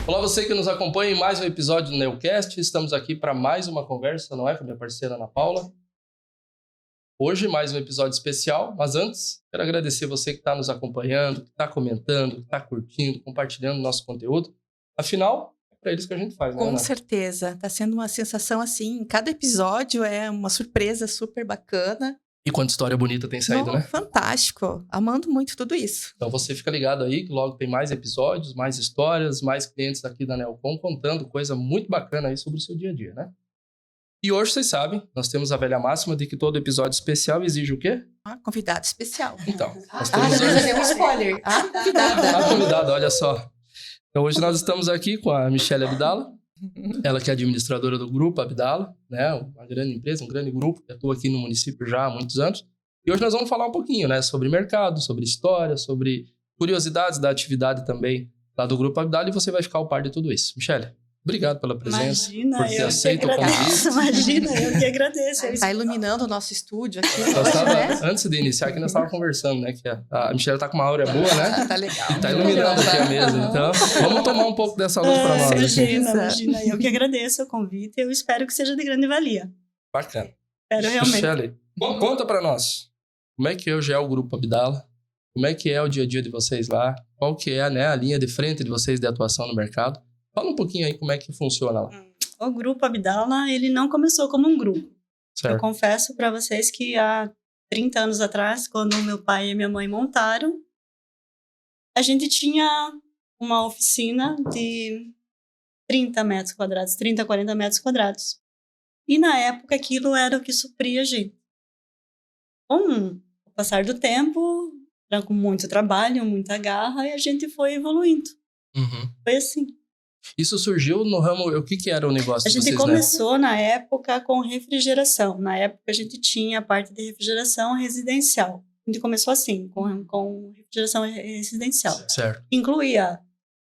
Olá, você que nos acompanha em mais um episódio do Neocast. Estamos aqui para mais uma conversa, não é? Com a minha parceira Ana Paula. Hoje, mais um episódio especial, mas antes, quero agradecer você que está nos acompanhando, que está comentando, que está curtindo, compartilhando nosso conteúdo. Afinal, é para eles que a gente faz, né, Com Ana? certeza. Está sendo uma sensação assim. Cada episódio é uma surpresa super bacana. E quanta história bonita tem saído, né? Fantástico. Amando muito tudo isso. Então você fica ligado aí que logo tem mais episódios, mais histórias, mais clientes aqui da Neocom contando coisa muito bacana aí sobre o seu dia a dia, né? E hoje, vocês sabem, nós temos a velha máxima de que todo episódio especial exige o quê? Convidado especial. Então, nós temos já deu um spoiler. Convidada. A convidada, olha só. Então hoje nós estamos aqui com a Michelle Abdala, ela que é administradora do Grupo Abdala, né? Uma grande empresa, um grande grupo que atua aqui no município já há muitos anos. E hoje nós vamos falar um pouquinho, né? Sobre mercado, sobre história, sobre curiosidades da atividade também lá do Grupo Abdala, e você vai ficar ao par de tudo isso. Michelle, obrigado pela presença, por ter aceito o convite. Imagina, eu que agradeço. Está iluminando o nosso estúdio aqui. Antes de iniciar aqui, nós estávamos conversando, né? Que a Michelle está com uma áurea boa, né? Tá legal. E tá iluminando aqui a mesa. Então, vamos tomar um pouco dessa luz para nós. Imagina, eu que agradeço o convite. Eu espero que seja de grande valia. Bacana. Espero realmente. Michelle, conta para nós. Como é que hoje é o Grupo Abdala? Como é que é o dia a dia de vocês lá? Qual que é, né, a linha de frente de vocês de atuação no mercado? Fala um pouquinho aí como é que funciona lá. O Grupo Abdala, ele não começou como um grupo. Certo. Eu confesso para vocês que há 30 anos atrás, quando meu pai e minha mãe montaram, a gente tinha uma oficina de 30 metros quadrados, 30, 40 metros quadrados. E na época aquilo era o que supria a gente. Com o passar do tempo, com muito trabalho, muita garra, e a gente foi evoluindo. Uhum. Foi assim. Isso surgiu no ramo... O que era o negócio A de gente vocês, começou na época com refrigeração. Na época a gente tinha a parte de refrigeração residencial. A gente começou assim, com refrigeração residencial. Certo. Incluía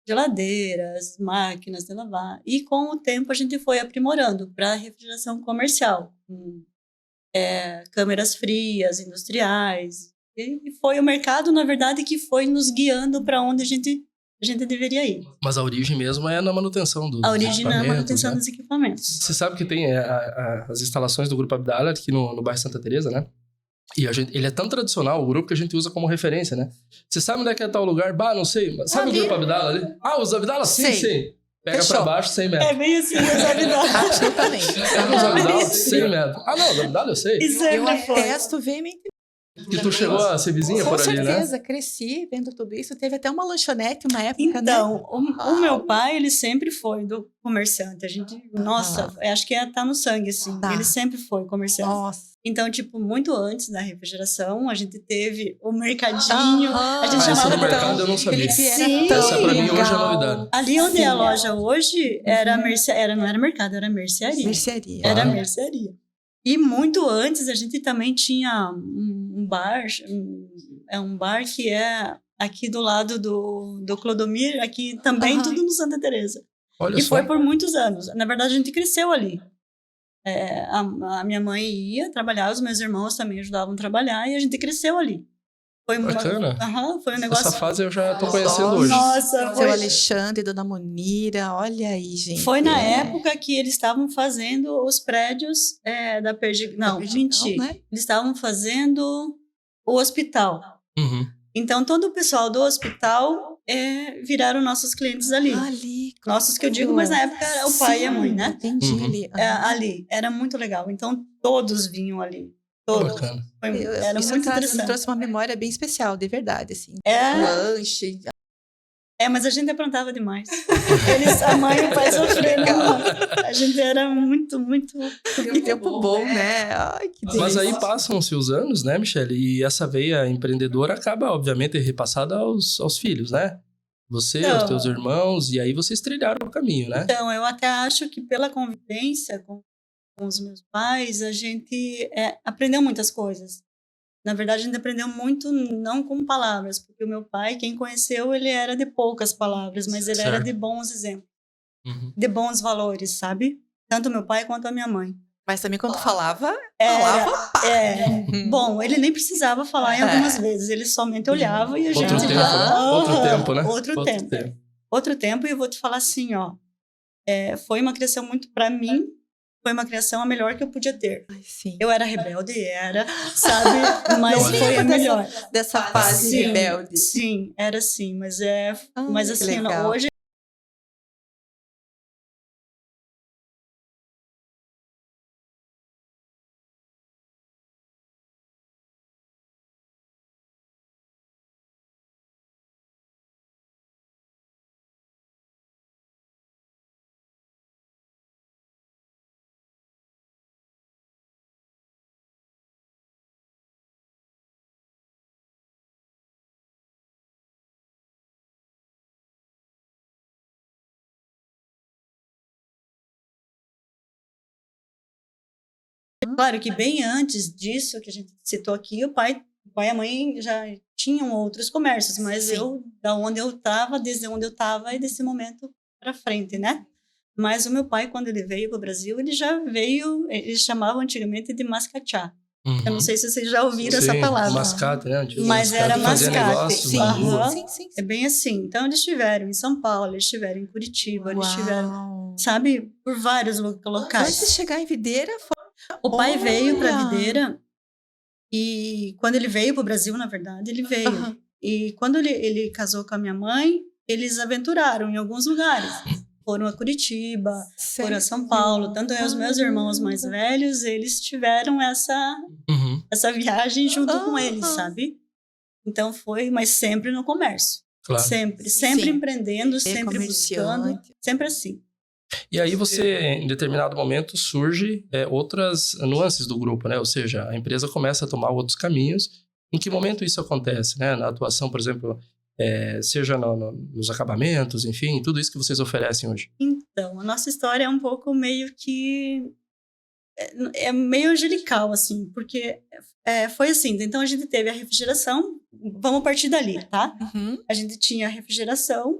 geladeiras, máquinas de lavar. E com o tempo a gente foi aprimorando para refrigeração comercial. Câmeras frias, industriais. E foi o mercado, na verdade, que foi nos guiando para onde a gente deveria ir. Mas a origem mesmo é na manutenção dos A origem é a manutenção, né? dos equipamentos. Você sabe que tem as instalações do Grupo Abdala aqui no bairro Santa Teresa, né? E ele é tão tradicional, o grupo, que a gente usa como referência, né? Você sabe onde é que é tal lugar? Bah, não sei. Sabe o Grupo Abdala ali? Os Abdala? Sim, sim. Pega Fechou. pra baixo, 100 metros. É bem assim, os Abdala. Absolutamente. Pega os Abdala, 100 metros. Não, os Abdala eu sei. E Eu sempre foi. atesto veemente. Que tu chegou a ser vizinha Com por ali, certeza, né? cresci vendo tudo isso. Teve até uma lanchonete uma época, Então, né? o meu pai, ele sempre foi do comerciante. A gente, nossa, acho que tá no sangue, assim. Tá. Ele sempre foi comerciante. Nossa. Então, tipo, muito antes da refrigeração, a gente teve o mercadinho. A gente esse chamava do mercado eu não sabia. Felipe, era Sim. tão Essa pra mim legal. hoje é novidade. Ali onde é a Sim. loja hoje, era não era mercado, era mercearia. Mercearia. Era Ah. mercearia. E muito antes a gente também tinha um bar, um bar que é aqui do lado do Clodomir, aqui também, tudo no Santa Teresa. Olha E só. foi por muitos anos. Na verdade, a gente cresceu ali. A minha mãe ia trabalhar, os meus irmãos também ajudavam a trabalhar, e a gente cresceu ali. Foi Bacana. Foi um negócio... Essa fase eu já tô conhecendo hoje. Nossa, Seu Alexandre, Dona Monira, olha aí, gente. Foi na época que eles estavam fazendo os prédios da Perdigão. Não, mentira. né? Eles estavam fazendo o hospital. Uhum. Então, todo o pessoal do hospital viraram nossos clientes ali. Ali. Nossos que eu digo, mas na época era o pai e a mãe, né? Entendi Uhum. ali. Ali. Era muito legal. Então, todos vinham ali. Todos. Bacana. Era Isso muito me interessante. trouxe uma memória bem especial, de verdade, assim. É. Lanche. Mas a gente aprontava demais. A mãe e o pai sofreram. A gente era muito, muito... Que tempo bom, né? Ai, que delícia. Mas aí passam-se os anos, né, Michelle? E essa veia empreendedora acaba, obviamente, repassada aos filhos, né? Você, os teus irmãos, e aí vocês trilharam o caminho, né? Então, eu até acho que pela convivência com os meus pais, a gente aprendeu muitas coisas. Na verdade, a gente aprendeu muito não com palavras, porque o meu pai, quem conheceu, ele era de poucas palavras, mas ele era de bons exemplos, de bons valores, sabe? Tanto meu pai quanto a minha mãe. Mas também quando falava Bom, ele nem precisava falar em algumas vezes, ele somente olhava e a gente... Outro tempo, né? Outro tempo. outro tempo, e eu vou te falar assim, ó, foi uma criação muito, para mim, foi uma criação a melhor que eu podia ter. Ai, sim. Eu era rebelde, sabe? Mas Não foi a melhor. Dessa fase Sim, rebelde. sim, era assim, mas Que assim, legal. hoje claro que bem antes disso, que a gente citou aqui, o pai e a mãe já tinham outros comércios, mas Sim. desde onde eu estava e desse momento para frente, né? Mas o meu pai, quando ele veio para o Brasil, ele já veio, eles chamavam antigamente de mascachá. Eu não sei se vocês já ouviram essa palavra. Mascate, né? Antigo Mas era fazia mascate. negócio Sim, na rua. sim. É bem assim. Então, eles estiveram em São Paulo, eles estiveram em Curitiba, eles estiveram, Uau. sabe, por vários Antes de locais. chegar em Videira, foi... O pai veio para Olha! Videira e quando ele veio para o Brasil, na verdade, ele veio. Aham. E quando ele casou com a minha mãe, eles aventuraram em alguns lugares. Foram a Curitiba, foram a São Paulo. Tanto eu e os meus irmãos mais velhos, eles tiveram essa viagem junto com eles, sabe? Então foi, mas sempre no comércio. Claro. Sempre Sim. empreendendo, sempre buscando, comerciante. sempre assim. E aí você, em determinado momento, surge outras nuances do grupo, né? Ou seja, a empresa começa a tomar outros caminhos. Em que momento isso acontece, né? Na atuação, por exemplo, seja nos acabamentos, enfim, tudo isso que vocês oferecem hoje. Então, a nossa história é um pouco meio que... É meio angelical, assim, porque foi assim. Então, a gente teve a refrigeração. Vamos partir dali, tá? Uhum. A gente tinha a refrigeração.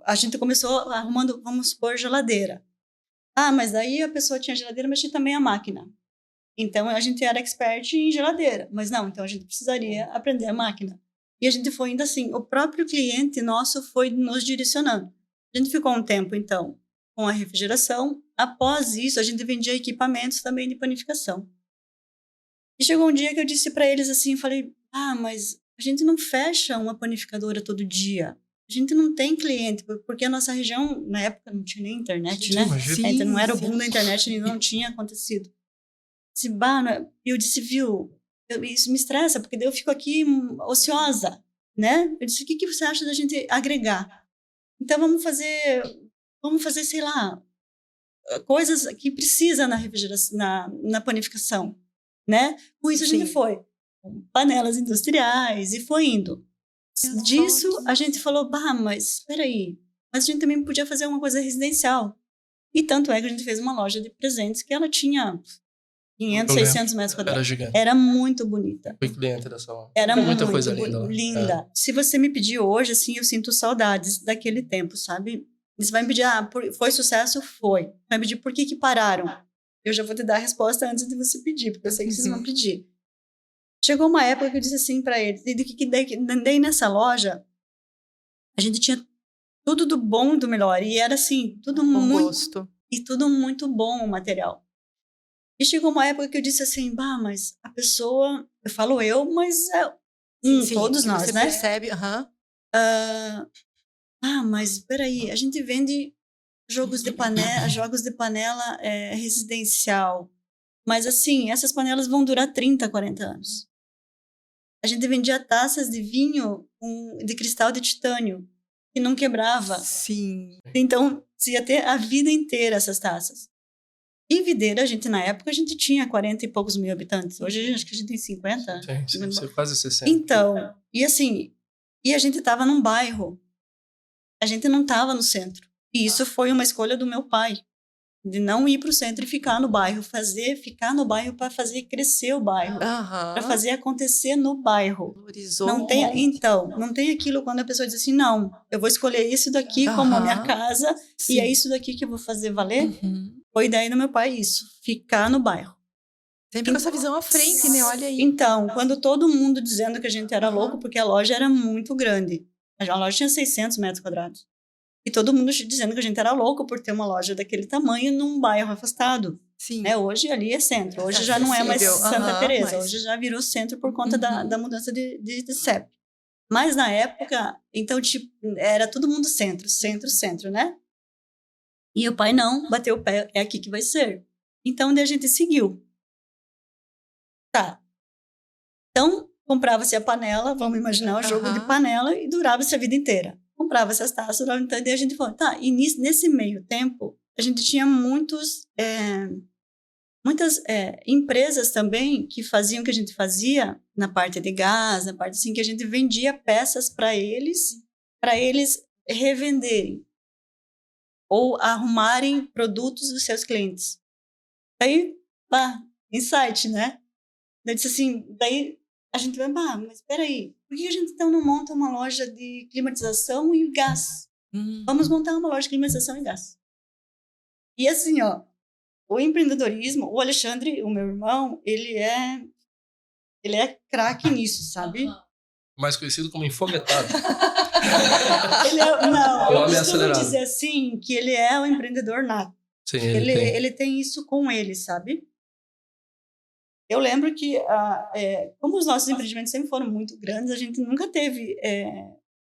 A gente começou arrumando, vamos supor, geladeira. Ah, mas daí a pessoa tinha geladeira, mas tinha também a máquina. Então, a gente era expert em geladeira. Mas não, então a gente precisaria aprender a máquina. E a gente foi indo assim. O próprio cliente nosso foi nos direcionando. A gente ficou um tempo, então, com a refrigeração. Após isso, a gente vendia equipamentos também de panificação. E chegou um dia que eu disse para eles assim, falei, mas a gente não fecha uma panificadora todo dia. A gente não tem cliente, porque a nossa região, na época, não tinha nem internet, né? Imagina. Então, não era o boom da internet, não tinha acontecido. Eu disse, viu, isso me estressa, porque daí eu fico aqui ociosa, né? Eu disse, o que você acha da gente agregar? Então, vamos fazer, sei lá, coisas que precisa na refrigeração, na panificação, né? Com isso a gente foi com panelas industriais e foi indo. Disso a gente falou, mas espera aí, mas a gente também podia fazer uma coisa residencial. E tanto é que a gente fez uma loja de presentes que ela tinha 500, 600 metros quadrados. Era gigante. Era muito bonita. Fui cliente dessa loja. Era muita muito coisa linda lá. linda. Se você me pedir hoje, assim, eu sinto saudades daquele tempo, sabe? Você vai me pedir, foi sucesso? Foi. Vai me pedir por que pararam? Eu já vou te dar a resposta antes de você pedir, porque eu sei que vocês vão pedir. Chegou uma época que eu disse assim para eles, daí nessa loja, a gente tinha tudo do bom e do melhor, e era assim, tudo muito... gosto. E tudo muito bom o material. E chegou uma época que eu disse assim, mas a pessoa, eu falo mas Sim, todos nós, você né? percebe, Mas peraí, a gente vende jogos de panela residencial, mas assim, essas panelas vão durar 30, 40 anos. A gente vendia taças de vinho de cristal de titânio, que não quebrava. Sim. Então, você ia ter a vida inteira essas taças. Em Videira, na época, a gente tinha 40 e poucos mil habitantes. Hoje, acho que a gente tem 50. Sim, quase 60. Então, e assim, a gente estava num bairro. A gente não estava no centro. E isso foi uma escolha do meu pai. De não ir para o centro e ficar no bairro. Ficar no bairro para fazer crescer o bairro. Para fazer acontecer no bairro. Não tem aquilo quando a pessoa diz assim, não, eu vou escolher isso daqui como a minha casa. Sim. E é isso daqui que eu vou fazer valer. Foi ideia do meu pai isso, ficar no bairro. Sempre com essa visão à frente, né? Olha aí. Então, quando todo mundo dizendo que a gente era louco, porque a loja era muito grande. A loja tinha 600 metros quadrados. E todo mundo dizendo que a gente era louco por ter uma loja daquele tamanho num bairro afastado. Sim. Né? Hoje ali é centro. Hoje já não é mais Santa Teresa. Hoje já virou centro por conta da mudança de CEP. Mas na época, então, tipo, era todo mundo centro, né? E o pai não, bateu o pé, é aqui que vai ser. Então, daí a gente seguiu. Tá. Então, comprava-se a panela, vamos imaginar o jogo de panela, e durava-se a vida inteira. Comprava-se as taças, durava, então, daí a gente falou, tá, e nesse meio tempo, a gente tinha muitas empresas também que faziam o que a gente fazia na parte de gás, na parte assim, que a gente vendia peças para eles revenderem ou arrumarem produtos dos seus clientes. Daí, insight, né? Daí disse assim, daí a gente vai, mas espera aí, por que a gente então não monta uma loja de climatização e gás? Vamos montar uma loja de climatização e gás. E assim, ó, o empreendedorismo, o Alexandre, o meu irmão, ele é craque nisso, sabe? Mais conhecido como enfoguetado. Eu costumo dizer assim, que ele é um empreendedor nato. Sim, ele tem isso com ele, sabe? Eu lembro que, como os nossos empreendimentos sempre foram muito grandes, a gente nunca teve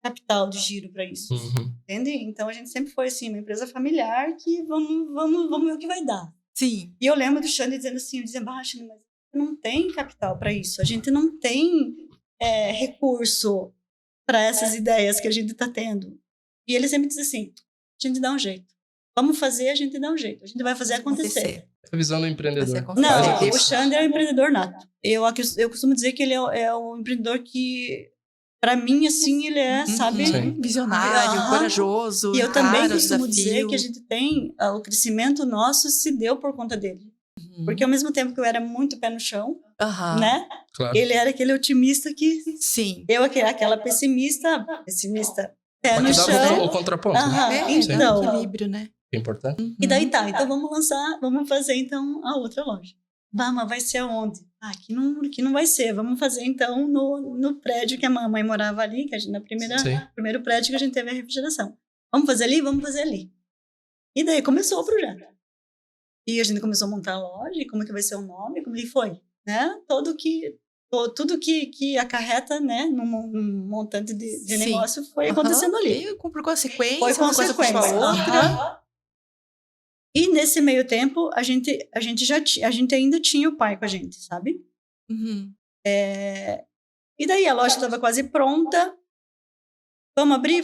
capital de giro para isso, entende? Então, a gente sempre foi, assim, uma empresa familiar que vamos ver o que vai dar. Sim. E eu lembro do Xande dizendo assim, mas não tem capital para isso, a gente não tem recurso para essas ideias que a gente está tendo. E ele sempre diz assim, a gente dá um jeito. Vamos fazer, a gente dá um jeito. A gente vai fazer acontecer. A visão do empreendedor. Não, o Xande é um empreendedor nato. Eu costumo dizer que ele é um empreendedor que, para mim, assim, ele é, sabe? Visionário, corajoso. E eu também costumo dizer que a gente tem, o crescimento nosso se deu por conta dele. Porque ao mesmo tempo que eu era muito pé no chão, né? Claro. Ele era aquele otimista que... Sim. Eu aquela pessimista, pé no chão. O contraponto. Né? Então, equilíbrio, né? É importante. E daí tá, então vamos fazer então a outra loja. Mas vai ser aonde? Aqui não vai ser. Vamos fazer então no prédio que a mamãe morava ali, que a gente, primeiro prédio que a gente teve a refrigeração. Vamos fazer ali? Vamos fazer ali. E daí começou o projeto. E a gente começou a montar a loja, e como que vai ser o nome, como que foi, né? Tudo que acarreta, né, num montante de negócio foi acontecendo ali. E por consequência, foi consequência. Outra. E nesse meio tempo, a gente ainda tinha o pai com a gente, sabe? E daí a loja estava quase pronta. Vamos abrir?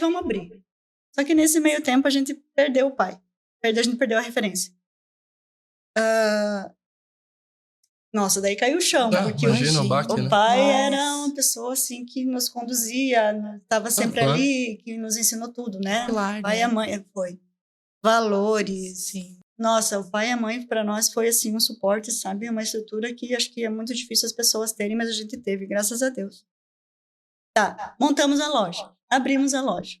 Só que nesse meio tempo a gente perdeu o pai. A gente perdeu a referência. Nossa, daí caiu o chão. Porque o pai era uma pessoa assim que nos conduzia, estava sempre ali, que nos ensinou tudo, né? Claro, o pai e a mãe foi. Valores. Sim. Nossa, o pai e a mãe para nós foi assim um suporte, sabe? Uma estrutura que acho que é muito difícil as pessoas terem, mas a gente teve, graças a Deus. Tá, montamos a loja, abrimos a loja.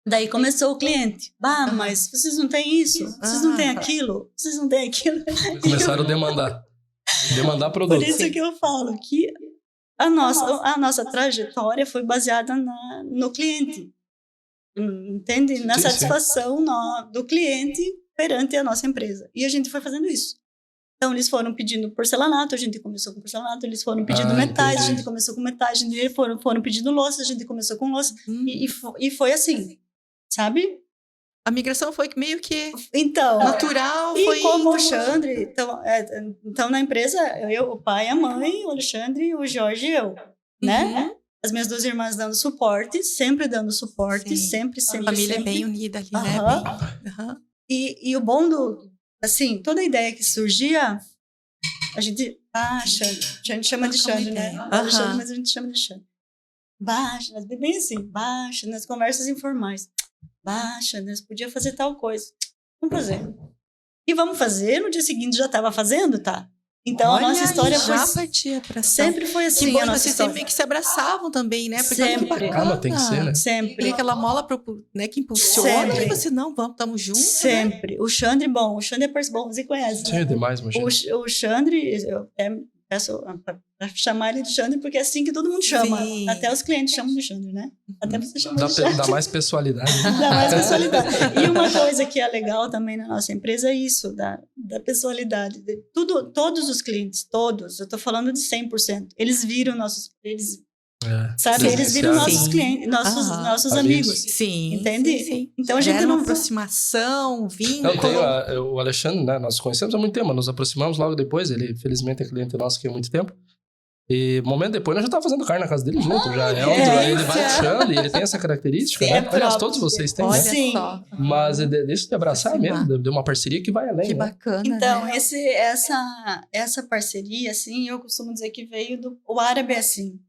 Daí começou o cliente. Mas vocês não têm isso? Vocês não têm aquilo? Vocês não têm aquilo? Começaram a demandar produto. Por isso que eu falo que a nossa trajetória foi baseada no cliente. Entende? Na satisfação do cliente perante a nossa empresa. E a gente foi fazendo isso. Então, eles foram pedindo porcelanato, a gente começou com porcelanato, eles foram pedindo metais, a gente começou com metais, eles foram pedindo louça, a gente começou com louça. E foi assim, sabe? A migração foi meio que natural. E foi como o Alexandre, então na empresa, eu, o pai, a mãe, o Alexandre, o Jorge e eu, né? As minhas duas irmãs dando suporte, sempre dando suporte, sempre. A família bem unida ali, né? E o bom assim, toda ideia que surgia, a gente chama de Xande, né? Alexandre, mas a gente chama de Xande. Bem assim, nas conversas informais. Nós podíamos fazer tal coisa. Vamos fazer. E vamos fazer, no dia seguinte já estava fazendo, tá? Então, a nossa história sempre foi assim. Que bom, a nossa vocês história. sempre que se abraçavam também, né? Porque sempre. Tem que ser, né? Sempre. E aquela mola né, que impulsiona. Sempre. E você, estamos juntos. Sempre. Né? O Xandre é bom, você conhece. Sim, demais, imagina. O Xandre, peço para chamar ele de Xandre, porque é assim que todo mundo chama. Sim. Até os clientes chamam de Xandre, né? Até você chama de Xandre. Dá mais pessoalidade. Né? Dá mais pessoalidade. E uma coisa que é legal também na nossa empresa é isso, da pessoalidade. Todos os clientes, todos, eu estou falando de 100%, eles viram sabe? Eles viram nossos clientes, nossos amigos. Sim. Entende? Sim. Então a gente Gera não... uma aproximação, vínculo. O Alexandre, né? Nós conhecemos há muito tempo, nos aproximamos logo depois. Ele, felizmente, é cliente nosso aqui há muito tempo. E momento depois, nós já estávamos fazendo carne na casa dele junto. Já ele vai puxando e ele tem essa característica, Sim, né? é Aliás, todos vocês têm, Olha né? Sim. só. Mas deixa de abraçar mesmo, de uma parceria que vai além. Que né? bacana, Então, né? essa parceria, assim, eu costumo dizer que veio do... O árabe é assim.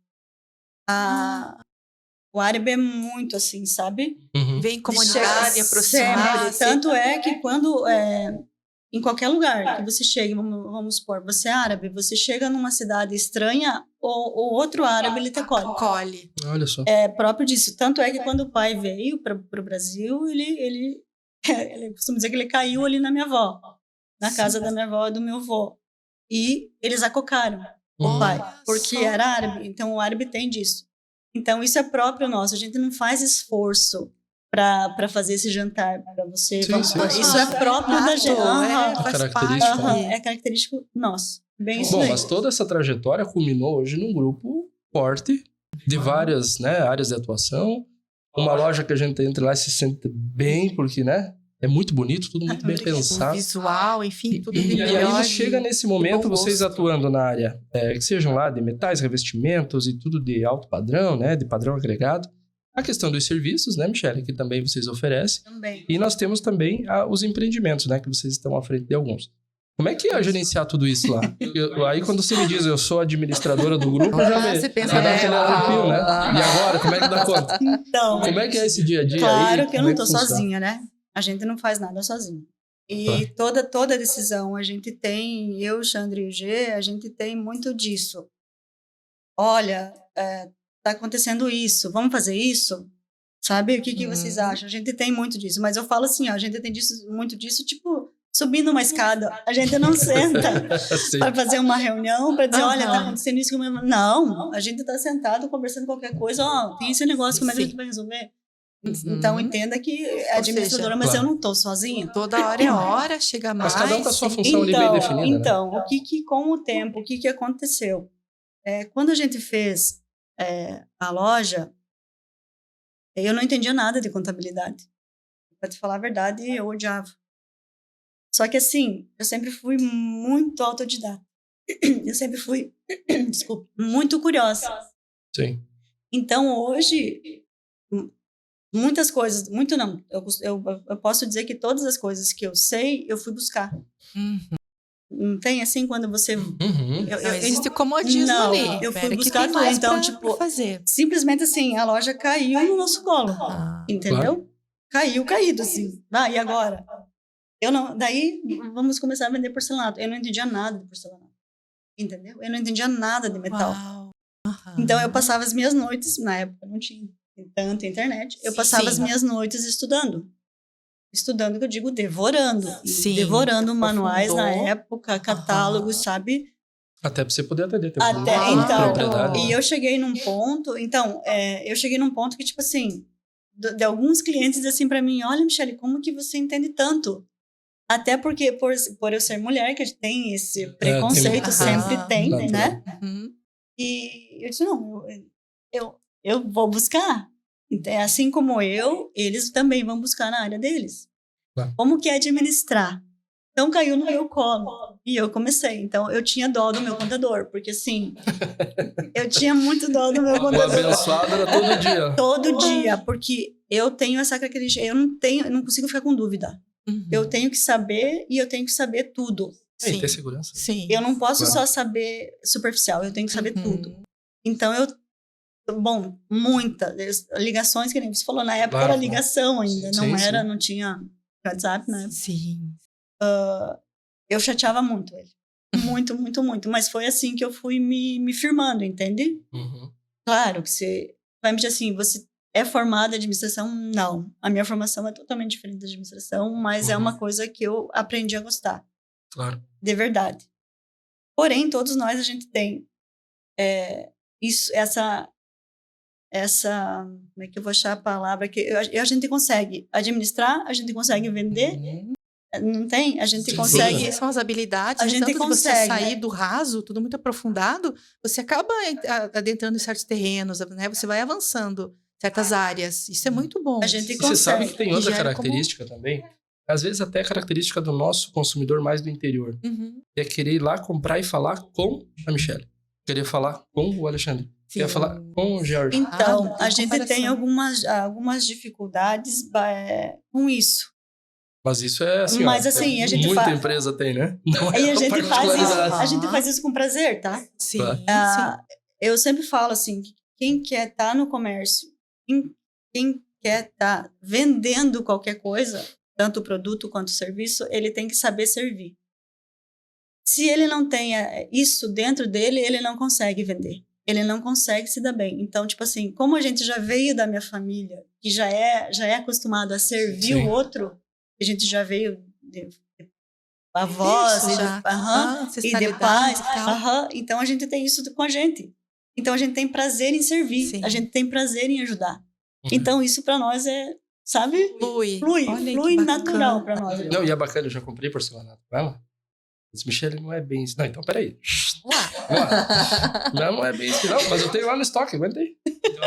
O árabe é muito assim, sabe? Uhum. Vem comunidade, aproximar. Tanto é que quando... em qualquer lugar que você chegue, vamos supor, você é árabe, você chega numa cidade estranha, o outro árabe, ele te acolhe. Olha só. É próprio disso. Tanto é que quando o pai veio para o Brasil, ele costuma dizer que ele caiu ali na minha avó, na casa da minha avó e do meu avô. E eles acocaram o pai, porque era árabe. Então, o árabe tem disso. Então, isso é próprio nosso. A gente não faz esforço para fazer esse jantar para você. Sim. Isso é próprio da gente. Faz característico, parte. É característico nosso. Bem isso Bom, aí. mas toda essa trajetória culminou hoje num grupo forte de várias, né, áreas de atuação. Uma loja que a gente entra lá e se sente bem, porque, né, é muito bonito, tudo muito bem O pensado. visual, enfim, tudo de E aí melhor. chega nesse momento, bom vocês gosto. atuando na área, que sejam lá de metais, revestimentos e tudo de alto padrão, né, de padrão agregado. A questão dos serviços, né, Michele, que também vocês oferecem. Também. E nós temos também os empreendimentos, né, que vocês estão à frente de alguns. Como é que é gerenciar tudo isso lá? Aí quando você me diz, eu sou administradora do grupo, Você pensa, já dá né? aquele arrepio, né? E agora, como é que dá conta? Então, Como é que é esse dia a dia claro aí? que eu Como não é tô funciona? sozinha, né? A gente não faz nada sozinho. E toda decisão a gente tem, eu, Xandre e o G, a gente tem muito disso. Olha, tá acontecendo isso, vamos fazer isso? Sabe? O que vocês acham? A gente tem muito disso. Mas eu falo assim, ó, a gente tem muito disso, tipo, subindo uma escada. A gente não senta Sim. para fazer uma reunião, para dizer, olha, tá acontecendo isso. Não, a gente tá sentado conversando qualquer coisa, ó, tem esse negócio, como é que a gente vai resolver? Então, entenda que é administradora, mas claro. eu não tô sozinha. Toda hora é hora, chega mais. Mas cada um com a sua sim. função ali bem definida, né? Então, com o tempo, o que aconteceu? Quando a gente fez a loja, eu não entendia nada de contabilidade. Para te falar a verdade, eu odiava. Só que assim, eu sempre fui muito autodidata. Eu sempre fui, desculpa, muito curiosa. Sim. Então, hoje, muitas coisas, muito não, eu posso dizer que todas as coisas que eu sei, eu fui buscar. Não tem assim, quando você... Uhum. Não existe comodismo Não, ali. eu fui Pera, que buscar tem tudo. mais Então, pra tipo, fazer. simplesmente assim, a loja caiu no nosso colo. Entendeu? Claro. Caído, assim. E agora? Eu não... Daí, vamos começar a vender porcelanato. Eu não entendia nada de porcelanato. Entendeu? Eu não entendia nada de metal. Uau. Então, eu passava as minhas noites, na época não tinha tanta internet, eu passava as minhas noites estudando. Estudando, que eu digo, devorando. Sim. Devorando manuais na Aprofundou. época, catálogos, sabe? Até pra você poder atender. Ter Então, propriedade. e eu cheguei num ponto, que, tipo assim, de alguns clientes dizem assim pra mim, olha, Michele, como que você entende tanto? Até porque, por eu ser mulher, que tem esse preconceito, sempre tem, né? E eu disse, não, eu vou buscar. Assim como eles também vão buscar na área deles. Claro. Como que é administrar? Então, caiu no meu colo. E eu comecei. Então, eu tinha dó do meu contador. Porque, assim, eu tinha muito dó do meu O contador. abençoado era todo dia. Todo dia. Porque eu tenho essa característica. Eu não consigo ficar com dúvida. Eu tenho que saber e eu tenho que saber tudo. Sim, ter segurança. Sim. Eu não posso só saber superficial. Eu tenho que saber tudo. Então, muitas ligações, que nem você falou. Na época era ligação ainda. Não tinha WhatsApp, né? Sim. Eu chateava muito ele. Muito, muito, muito. Mas foi assim que eu fui me firmando, entende? Claro que você vai me dizer assim, você é formada em administração? Não. A minha formação é totalmente diferente da administração, mas é uma coisa que eu aprendi a gostar. Claro. De verdade. Porém, todos nós, a gente tem essa, como é que eu vou achar a palavra? Que a gente consegue administrar, a gente consegue vender, não tem? A gente consegue... Sim, são as habilidades. A gente tanto que você consegue, sair do raso, tudo muito aprofundado, você acaba adentrando em certos terrenos, né? Você vai avançando certas áreas. Isso é muito bom. A gente E você sabe consegue. que tem outra característica também? Às vezes até característica do nosso consumidor mais do interior. É querer ir lá comprar e falar com a Michelle. Querer falar com o Alexandre. Sim. Querer falar com o George. Então, a gente comparação. tem algumas dificuldades com isso. Mas isso é assim, Mas, ó, assim, a gente muita empresa tem, né? Não é E a uma gente faz particularidade. isso, a gente faz isso com prazer, tá? Sim, Claro. sim. Eu sempre falo assim, que quem quer estar no comércio, quem quer estar vendendo qualquer coisa, tanto o produto quanto o serviço, ele tem que saber servir. Se ele não tem isso dentro dele, ele não consegue vender. Ele não consegue se dar bem. Então, tipo assim, como a gente já veio da minha família, que já é acostumado a servir Sim. o outro, a gente já veio de avós Isso, e já. e de pais. Então, a gente tem isso com a gente. Então, a gente tem prazer em servir. Sim. A gente tem prazer em ajudar. Então, isso para nós é, sabe? Flui. Flui Olha que natural bacana. para nós. Não, e é bacana, eu já comprei porcelanato com ela. Mas Michelle não é bem isso. Não, então peraí. Não é bem isso. Não, mas eu tenho lá no estoque, aguenta aí.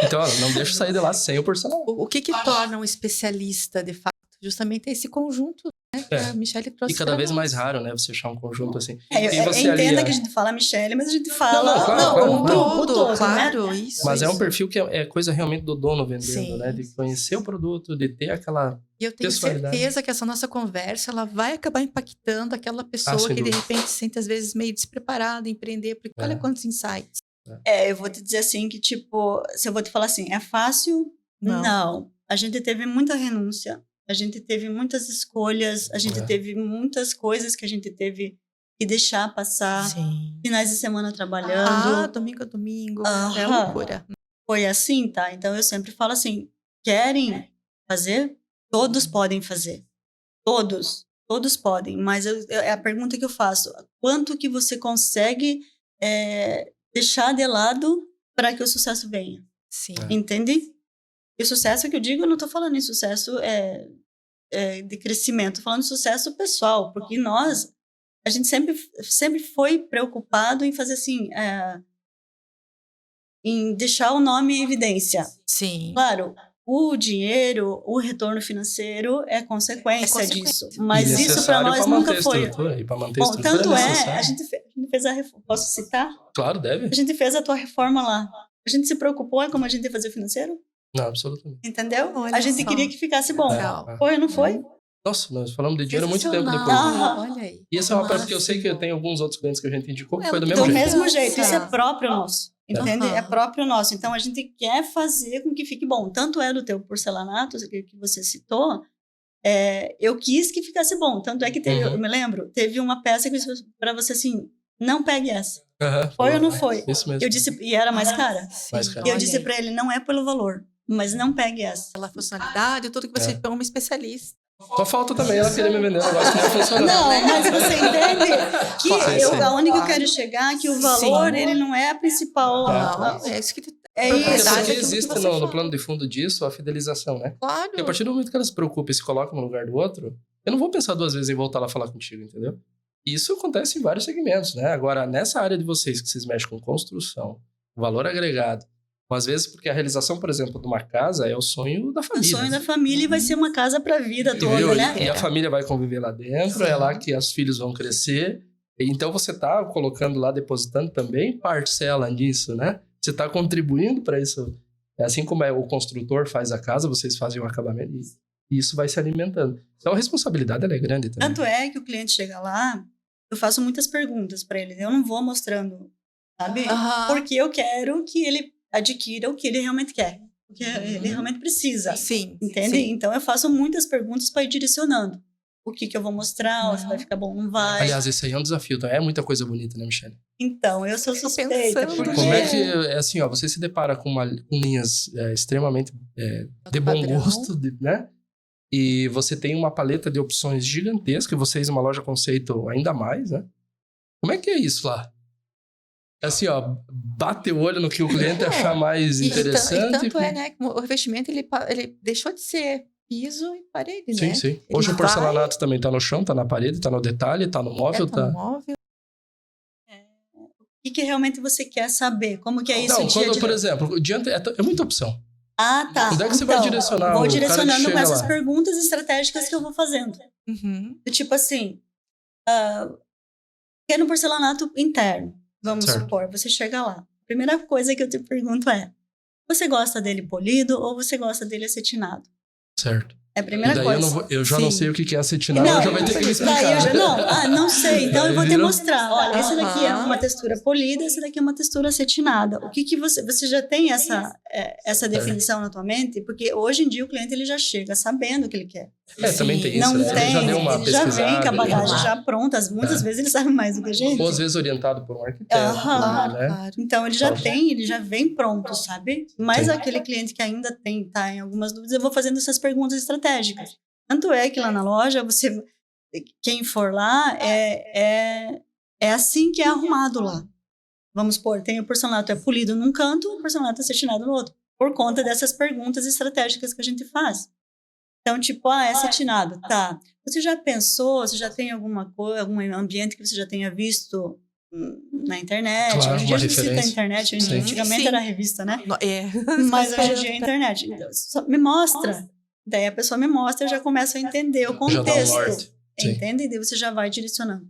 Então, ó, não deixa eu sair de lá sem o porcelanato. O que torna um especialista, de fato? Justamente esse conjunto, né? Que a Michelle trouxe. E cada pra vez nós. mais raro, né? Você achar um conjunto assim. Eu entenda que a gente fala Michelle, mas a gente fala Não, claro, o claro. grupo todo, claro, né? isso. Mas é um isso. perfil que é coisa realmente do dono vendendo, Sim, né? De conhecer o produto, de ter aquela... E eu tenho pessoalidade. certeza que essa nossa conversa ela vai acabar impactando aquela pessoa sem que de dúvida. repente se sente às vezes meio despreparada em empreender, porque olha quantos insights. Eu vou te dizer assim que, tipo, se eu vou te falar assim, é fácil? Não. A gente teve muita renúncia, a gente teve muitas escolhas, a gente teve muitas coisas que a gente teve que deixar passar. Sim. Finais de semana trabalhando. Domingo a domingo. Aham. É loucura. Foi assim, tá? Então, eu sempre falo assim, querem fazer? Todos podem fazer. Todos podem. Mas é a pergunta que eu faço. Quanto que você consegue deixar de lado para que o sucesso venha? Sim. Entende? E o sucesso que eu digo, eu não estou falando em sucesso de crescimento, estou falando de sucesso pessoal, porque a gente sempre foi preocupado em fazer assim, em deixar o nome em evidência. Sim. Claro, o dinheiro, o retorno financeiro é consequência disso, mas isso para nós nunca foi. E para manter a Bom, estrutura tanto necessário. a gente fez a reforma. Posso citar? Claro, deve. A gente fez a tua reforma lá. A gente se preocupou em como a gente ia fazer o financeiro? Não, absolutamente. Entendeu? Olha a gente só. queria que ficasse bom. Legal. Foi ou não foi? Nossa, nós falamos de dinheiro há muito tempo depois. Sensacional. Olha aí. E essa é uma parte que eu sei que eu tenho alguns outros clientes que a gente indicou que foi do Do mesmo jeito. mesmo jeito. Isso é Nossa. próprio nosso. Entende? Aham. É próprio nosso. Então, a gente quer fazer com que fique bom. Tanto é do teu porcelanato, que você citou, eu quis que ficasse bom. Tanto é que teve, eu me lembro, teve uma peça que eu disse para você assim, não pegue essa. Foi ou não foi? Isso mesmo. Eu disse, e era mais cara. Mais Sim, caro. E eu olha disse aí. para ele, não é pelo valor, mas não pegue essa. Pela funcionalidade, tudo que você é uma especialista. Só falta também ela querer me vender um negócio que não funciona. Não, mas você entende que Sim. aonde que eu quero chegar, que o valor, ele não é a principal... Não, é isso que É Porque isso. porque aquilo que existe você no fala. plano de fundo disso a fidelização, né? Claro. Porque a partir do momento que ela se preocupa e se coloca no lugar do outro, eu não vou pensar duas vezes em voltar lá falar contigo, entendeu? Isso acontece em vários segmentos, né? Agora, nessa área de vocês, que vocês mexem com construção, valor agregado, às vezes porque a realização, por exemplo, de uma casa é o sonho da O família. sonho da família e vai ser uma casa para a vida Entendeu? toda, né? E a família vai conviver lá dentro, é lá que os filhos vão crescer. Então você está colocando lá, depositando também parcela nisso, né? Você está contribuindo para isso. Assim como o construtor faz a casa, vocês fazem o acabamento e isso vai se alimentando. Então a responsabilidade ela é grande também. Tanto é que o cliente chega lá, eu faço muitas perguntas para ele. Eu não vou mostrando, sabe? Porque eu quero que ele adquira o que ele realmente quer. O que ele realmente precisa. Sim. Entende? Sim. Então eu faço muitas perguntas para ir direcionando. O que eu vou mostrar, se vai ficar bom ou não vai. Aliás, esse aí é um desafio. Então, é muita coisa bonita, né, Michelle? Então, eu sou suspeita. pensando. Porque... Como é que, assim, ó, você se depara com linhas extremamente de bom Padrão. gosto, né? E você tem uma paleta de opções gigantesca, e vocês, uma loja conceito, ainda mais, né? Como é que é isso lá? assim, ó, bate o olho no que o cliente achar mais interessante. E tanto é, né? Que o revestimento, ele deixou de ser piso e parede, Sim, né? sim. Hoje o porcelanato também tá no chão, tá na parede, tá no detalhe, tá no móvel, Tá no móvel. O que realmente você quer saber? Como que é isso? Não, quando, por exemplo, diante é muita opção. Ah, tá. Onde é que você vai direcionar vou o cara que direcionando com chega essas lá? perguntas estratégicas que eu vou fazendo. Uhum. Tipo assim, no porcelanato interno, vamos Certo. supor, você chega lá. A primeira coisa que eu te pergunto é, você gosta dele polido ou você gosta dele acetinado? Certo. É a E primeira daí coisa. eu já não Sim. sei o que é acetinado, eu já vai ter que me explicar. Daí eu já, não sei, então eu vou te Daí mostrar. Olha, esse daqui é Aham. uma textura polida, esse daqui é uma textura acetinada. O que você já tem essa definição na tua mente? Porque hoje em dia o cliente ele já chega sabendo o que ele quer. Também tem isso, Não né? tem, Ele já deu uma ele já vem pesquisada. com a bagagem já- já pronta. Muitas vezes ele sabe mais do que a gente. Ou às vezes orientado por um arquiteto, Aham. né? Claro. Então ele já tem, ele já vem pronto, sabe? Mas Sim. aquele cliente que ainda tá em algumas dúvidas, eu vou fazendo essas perguntas estratégicas. Tanto é que lá na loja, quem for lá, é assim que é arrumado lá. Vamos supor, tem o porcelanato polido num canto, o porcelanato acetinado no outro, por conta dessas perguntas estratégicas que a gente faz. Então, tipo, é acetinado, tá. Você já pensou, você já tem alguma coisa, algum ambiente que você já tenha visto na internet? Claro, Hoje em dia a uma gente cita a referência. internet, Sim. antigamente Sim. era revista, né? Mas Mas hoje em dia é internet. Então, só me mostra. Daí a pessoa me mostra, eu já começo a entender o Já dá um contexto. norte. Sim. Entende? E daí você já vai direcionando.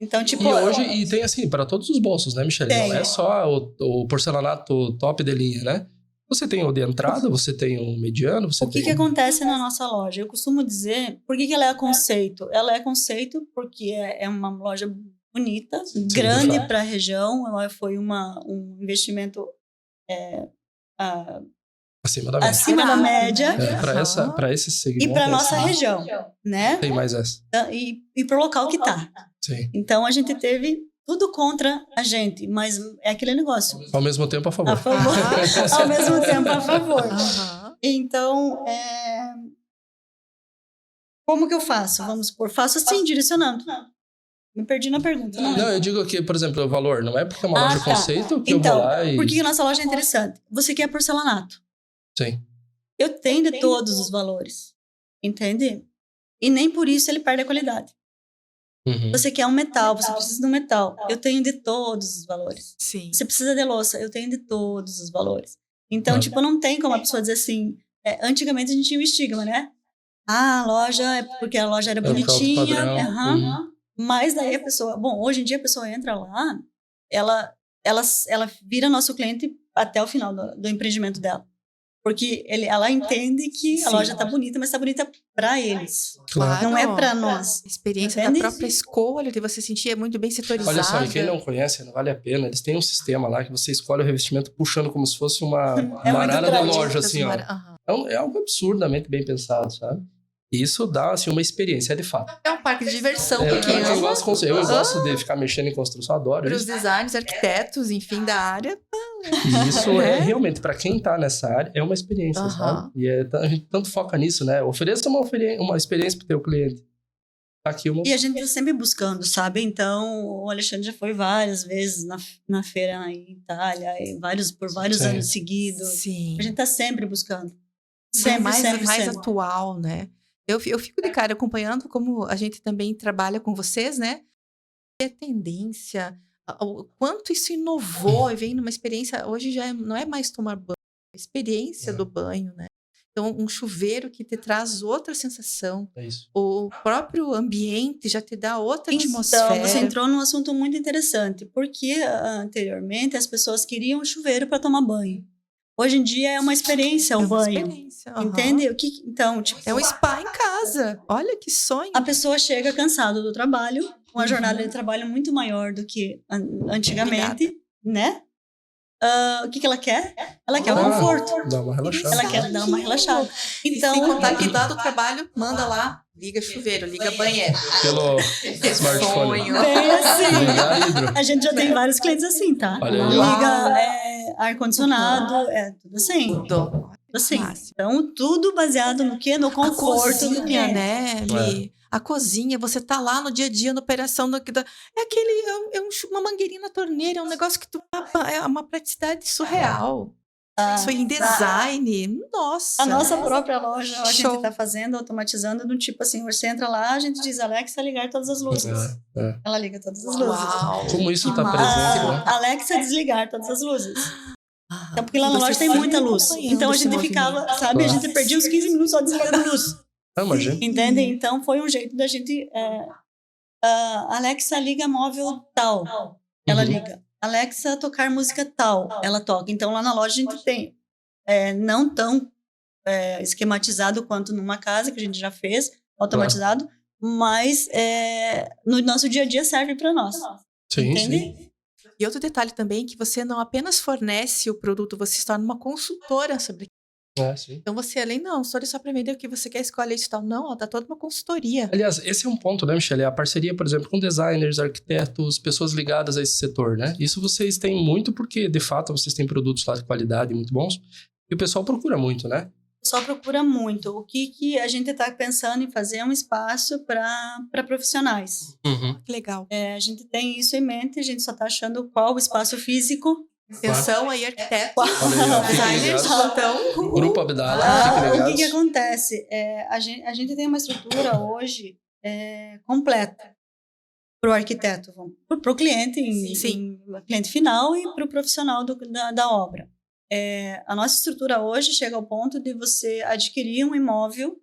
Então, tipo... E hoje, tem assim, para todos os bolsos, né, Michele? Tem. Não é só o porcelanato top de linha, né? Você tem o de entrada, você tem o mediano, você O que acontece na nossa loja? Eu costumo dizer, por que ela é conceito? Ela é conceito porque é uma loja bonita, grande para a região. Ela foi um investimento acima da média. acima da média Para esse segmento. e para nossa assim, região, né? Tem mais essa. E para o local que tá. Sim. Então a gente teve tudo contra a gente, mas é aquele negócio. Ao mesmo tempo, a favor. A favor. Ao mesmo tempo, a favor. Aham. Então, como que eu faço? Vamos supor, faço assim, direcionando. Me perdi na pergunta. Não, eu digo que, por exemplo, o valor. Não é porque é uma loja tá. conceito que Então, eu vou lá e... por que a nossa loja é interessante? Você quer porcelanato. Sim. Eu tenho de todos os valores. Entende? E nem por isso ele perde a qualidade. Uhum. Você quer um metal, você precisa de um metal. Eu tenho de todos os valores. Sim. Você precisa de louça, eu tenho de todos os valores. Então, tipo, não tem como a pessoa dizer assim... antigamente a gente tinha o estigma, né? A loja é porque a loja era bonitinha. Mas daí a pessoa... Bom, hoje em dia a pessoa entra lá, ela vira nosso cliente até o final do empreendimento dela. Porque ela entende que a loja tá bonita, mas tá bonita para eles. Claro. Não é para nós. A experiência Entende? da própria escolha, de você sentir muito bem setorizada. Olha só, e quem não conhece, não vale a pena. Eles têm um sistema lá que você escolhe o revestimento puxando como se fosse uma arara de loja, assim, ó. Uhum. É algo absurdamente bem pensado, sabe? E isso dá, assim, uma experiência, de fato. É um parque de diversão, porque Eu gosto de ficar mexendo em construção, adoro para os isso. designers, arquitetos, enfim, da área. E isso é realmente, para quem tá nessa área, é uma experiência, Uhum. sabe? E a gente tanto foca nisso, né? Ofereça uma experiência pro teu cliente. Tá aqui uma... E a gente tá sempre buscando, sabe? Então, o Alexandre já foi várias vezes na feira em Itália, por vários Sim. anos seguidos. Sim. A gente tá sempre buscando. Mais sempre. atual, né? Eu fico de cara acompanhando como a gente também trabalha com vocês, né? E a tendência, o quanto isso inovou e vem numa experiência. Hoje já não é mais tomar banho, é a experiência do banho, né? Então, um chuveiro que te traz outra sensação. É isso. O próprio ambiente já te dá outra atmosfera. Então, você entrou num assunto muito interessante, porque anteriormente as pessoas queriam um chuveiro para tomar banho. Hoje em dia é uma experiência o banho. Experiência, uhum. Entende? Então, tipo, é um spa em casa. Olha que sonho. A pessoa chega cansada do trabalho, uma jornada de trabalho muito maior do que antigamente, né? O que ela quer? Ela quer o conforto. Dá uma relaxada. Ela quer dar uma relaxada. Então, sem contar que dá do trabalho, manda lá, liga chuveiro, liga banheiro. Pelo smartphone. Bem assim. Ligar hidro. A gente já tem vários clientes assim, tá? Olha aí. Liga ar-condicionado, tudo assim. Tudo. Assim. Máximo. Então, tudo baseado no quê? No conforto do cozinha, cliente. né? a cozinha, você tá lá no dia a dia, na operação, uma mangueirinha na torneira, é um negócio que é uma praticidade surreal. Isso aí em design, nossa. A nossa própria loja, a gente Show. está fazendo, automatizando, do tipo assim, você entra lá, a gente diz, Alexa, ligar todas as luzes. Ela liga todas as luzes. Uau. Como isso está presente, né? Alexa, desligar todas as luzes. Então, porque lá na Você loja tem foi muita luz. acompanhando Então, a esse gente movimento. ficava, sabe, a gente perdia uns 15 minutos só desligando luz. Imagina. Entende? Então, foi um jeito da gente... Alexa, liga móvel tal. Ela liga. Alexa, tocar música tal. Ela toca. Então, lá na loja a gente tem... não tão esquematizado quanto numa casa, que a gente já fez, automatizado, mas no nosso dia a dia serve para nós. Sim, Entende? sim. E outro detalhe também, que você não apenas fornece o produto, você se torna uma consultora sobre Sim. Então você, além, não, estou só para vender o que você quer, escolher isso e tal. Não, dá toda uma consultoria. Aliás, esse é um ponto, né, Michele? A parceria, por exemplo, com designers, arquitetos, pessoas ligadas a esse setor, né? Isso vocês têm muito porque, de fato, vocês têm produtos lá de qualidade muito bons e o pessoal procura muito, né? Só procura muito. O que a gente está pensando em fazer é um espaço para profissionais. Que legal. A gente tem isso em mente, a gente só está achando qual o espaço físico. Atenção aí, arquitetos, Olha aí, ó, fiquem designers, ligados. plantão. Grupo Abdala, fiquem O que ligados. acontece? A gente tem uma estrutura hoje completa para o arquiteto, para o cliente, Sim. cliente final e para o profissional da obra. A nossa estrutura hoje chega ao ponto de você adquirir um imóvel,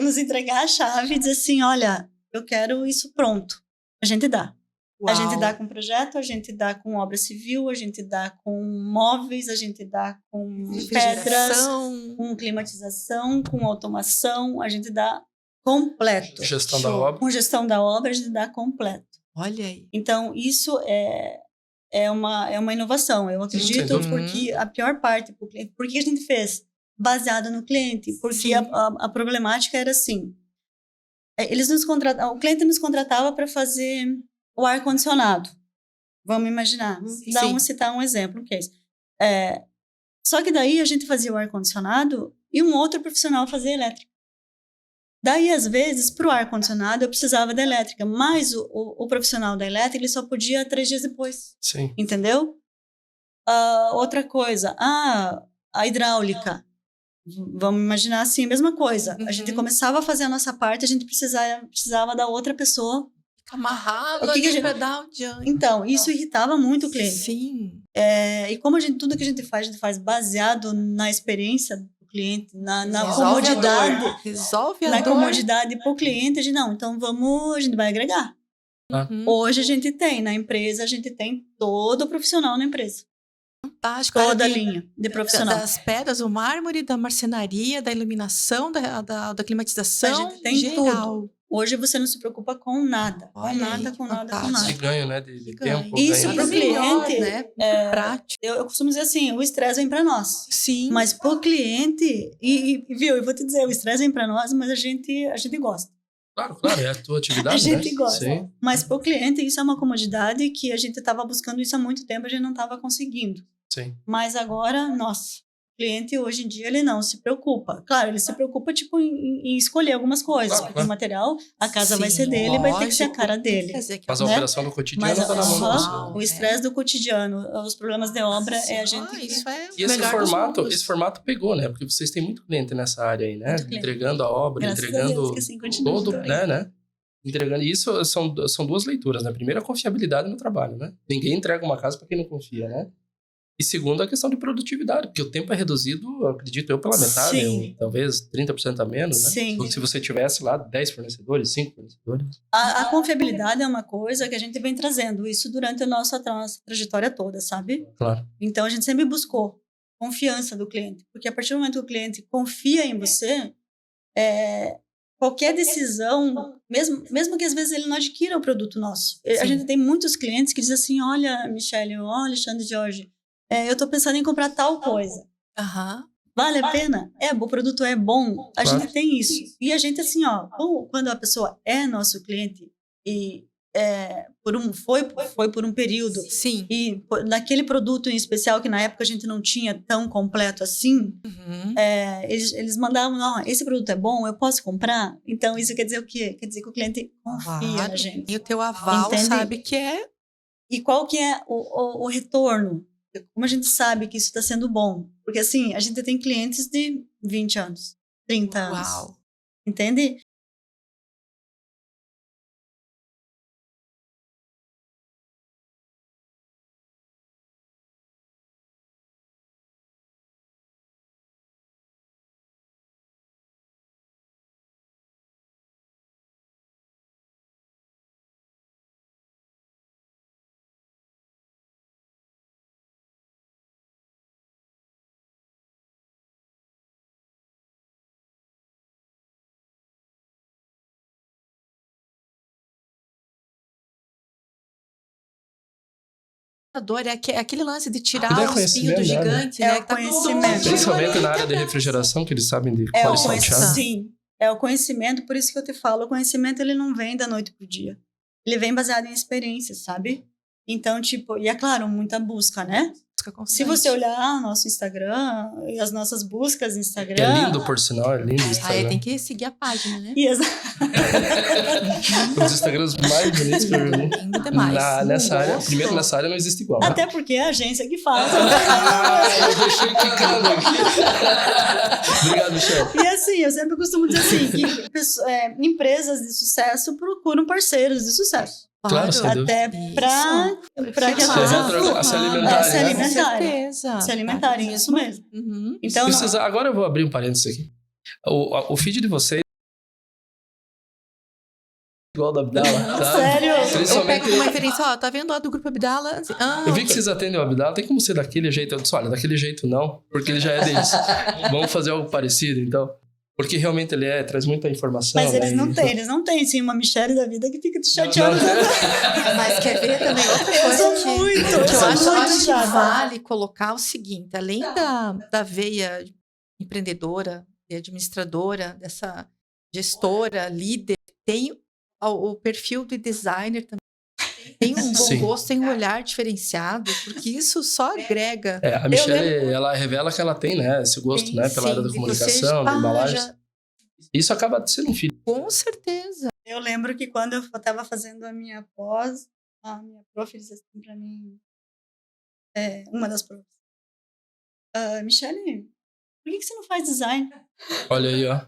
nos entregar a chave e dizer assim, olha, eu quero isso pronto. A gente dá. Uau. A gente dá com projeto, a gente dá com obra civil, a gente dá com móveis, a gente dá com pedras, Refrigeração. com climatização, com automação, a gente dá completo. Gestão da Show. obra. Com gestão da obra, a gente dá completo. Olha aí. Então, isso é uma inovação, eu sem acredito, dúvida. porque a pior parte para o cliente... Por que a gente fez? Baseado no cliente. Porque Sim. a problemática era assim, o cliente nos contratava para fazer o ar-condicionado. Vamos imaginar. Vamos citar um exemplo, que é isso. Só que daí a gente fazia o ar-condicionado e um outro profissional fazia elétrica. Daí, às vezes, para o ar-condicionado eu precisava da elétrica, mas o profissional da elétrica ele só podia 3 dias depois. Sim. Entendeu? Outra coisa, a hidráulica. Vamos imaginar assim, a mesma coisa. A gente começava a fazer a nossa parte, a gente precisava da outra pessoa. Fica amarrado O que que a gente- para dar adiante. Então, isso irritava muito o cliente. Sim. E como tudo que a gente faz baseado na experiência do cliente, na Resolve a comodidade, dor. Resolve a na dor. comodidade para o cliente, a gente, não, então a gente vai agregar. Hoje a gente tem, na empresa, a gente tem todo o profissional na empresa. Fantástico. Toda a Ali, linha de profissional. Das pedras, o mármore, da marcenaria, da iluminação, da climatização. A gente tem geral. Hoje você não se preocupa com nada. Olha aí, com nada. De ganho, né? De Ganho. tempo. Isso ganho pro de- melhor, cliente, né? Prático. Eu costumo dizer assim, o estresse vem para nós. Sim. Mas pro cliente, viu, eu vou te dizer, o estresse vem para nós, mas a gente gosta. Claro, é a tua atividade, A gente né? gosta. Sim. Mas pro cliente isso é uma comodidade que a gente estava buscando isso há muito tempo, a gente não estava conseguindo. Sim. Mas agora, nossa, o cliente hoje em dia ele não se preocupa. Claro, ele se preocupa tipo em escolher algumas coisas, Claro, porque claro. o material, a casa vai Sim, ser dele, vai ter que ser a lógico, cara tem que dele. fazer aquilo. Mas a né? operação do cotidiano Mas tá na mão de você. aham. o estresse do cotidiano, os problemas de obra, a gente... Isso é E o melhor dos mundos. esse formato pegou, né? Porque vocês têm muito cliente nessa área aí, né? Muito cliente. Entregando a obra, Graças a entregando Deus que assim continua. todo, né? Entregando. E isso são duas leituras, né? Primeiro, a confiabilidade no trabalho, né? Ninguém entrega uma casa para quem não confia, né? E segundo, a questão de produtividade, porque o tempo é reduzido, acredito eu, pela metade, Sim. talvez 30% a menos, né? Sim. Porque se você tivesse lá 10 fornecedores, 5 fornecedores. A confiabilidade é uma coisa que a gente vem trazendo isso durante a nossa trajetória toda, sabe? Claro. Então, a gente sempre buscou confiança do cliente, porque a partir do momento que o cliente confia em você, qualquer decisão, mesmo que às vezes ele não adquira o produto nosso. A gente tem muitos clientes que dizem assim, olha, Michele, olha, Alexandre Jorge, eu estou pensando em comprar tal coisa. Aham. Vale a pena? O produto é bom? A Claro. gente tem isso. E a gente, assim, quando a pessoa é nosso cliente e foi por um período. Sim. E naquele produto em especial, que na época a gente não tinha tão completo assim, eles mandavam, não, esse produto é bom, eu posso comprar? Então, isso quer dizer o quê? Quer dizer que o cliente confia na gente. E o teu aval Entende? sabe que é... E qual que é o retorno? Como a gente sabe que isso está sendo bom? Porque, assim, a gente tem clientes de 20 anos, 30 anos. Uau. Entende? É aquele lance de tirar Tudo é o espinho do conhecimento, né? gigante, É né? o que tá conhecimento. Principalmente na área de refrigeração, que eles sabem de qual saltear. Sim, é o conhecimento, por isso que eu te falo, o conhecimento ele não vem da noite pro dia. Ele vem baseado em experiências, sabe? Então, tipo, e é claro, muita busca, né? Se você olhar nosso Instagram e as nossas buscas no Instagram... É lindo, por sinal, é lindo o Instagram. tem que seguir a página, né? Os Instagrams mais bonitos que eu vi. Lindo demais. Nessa área, primeiro nessa área não existe igual. Até porque é a agência que faz. Eu deixei quicando aqui. Obrigado, Michel. E assim, eu sempre costumo dizer assim, que empresas de sucesso procuram parceiros de sucesso. Claro, sem dúvida. Até para que se alimentarem. Se alimentarem. Com certeza. Se alimentarem, isso mesmo. Uhum. Então, agora eu vou abrir um parênteses aqui. O feed de vocês igual da Abdala, tá? Sério? Eu pego uma referência, ó, tá vendo lá do Grupo Abdala? Assim, eu vi que vocês atendem o Abdala, tem como ser daquele jeito? Eu disse, olha, daquele jeito não, porque ele já é deles. Vamos fazer algo parecido, então. Porque realmente ele traz muita informação. Mas eles não têm, sim, uma Michelle da vida que fica te chateando. Mas quer ver também outra coisa que eu acho que vale colocar o seguinte, além da veia empreendedora, administradora, dessa gestora, líder, tem o perfil de designer também. Tem um bom gosto, tem um olhar diferenciado, porque isso só agrega. A Michelle, ela revela que ela tem, né, esse gosto, né, pela área da comunicação, da embalagem. Isso acaba sendo um filho. Com certeza. Eu lembro que quando eu estava fazendo a minha pós, a minha prof disse assim para mim, uma das profs, Michelle, por que você não faz design? Olha aí, ó.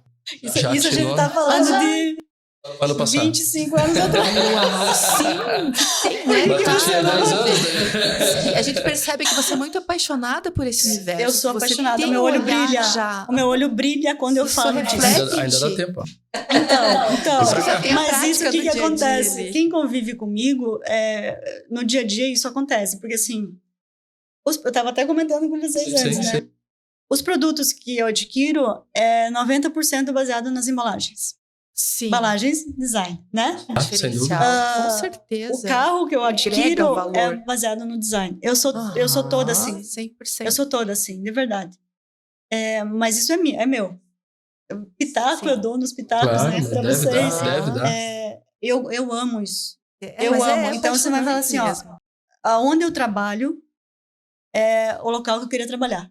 Isso a gente tá falando de... Ano passado. 25 anos atrás. Uau, sim. Tinha 10 anos, né? A gente percebe que você é muito apaixonada por esse universo. Eu sou apaixonada, o meu olho brilha. O meu olho brilha quando eu falo disso. Ainda dá tempo. Então, mas isso o que acontece? Quem convive comigo, no dia a dia isso acontece. Porque assim, eu estava até comentando com vocês antes, né? Sim. Os produtos que eu adquiro é 90% baseado nas embalagens. Sim. Embalagens, design, né? Sem dúvida. Com certeza. O carro que eu adquiro é baseado no design. Eu sou toda assim. 100%. Eu sou toda assim, de verdade. Mas isso é meu. Pitaco, eu dou nos pitacos, né? Pra vocês. Deve dar. Eu amo isso. Eu amo. Então você vai falar assim, ó. Aonde eu trabalho é o local que eu queria trabalhar.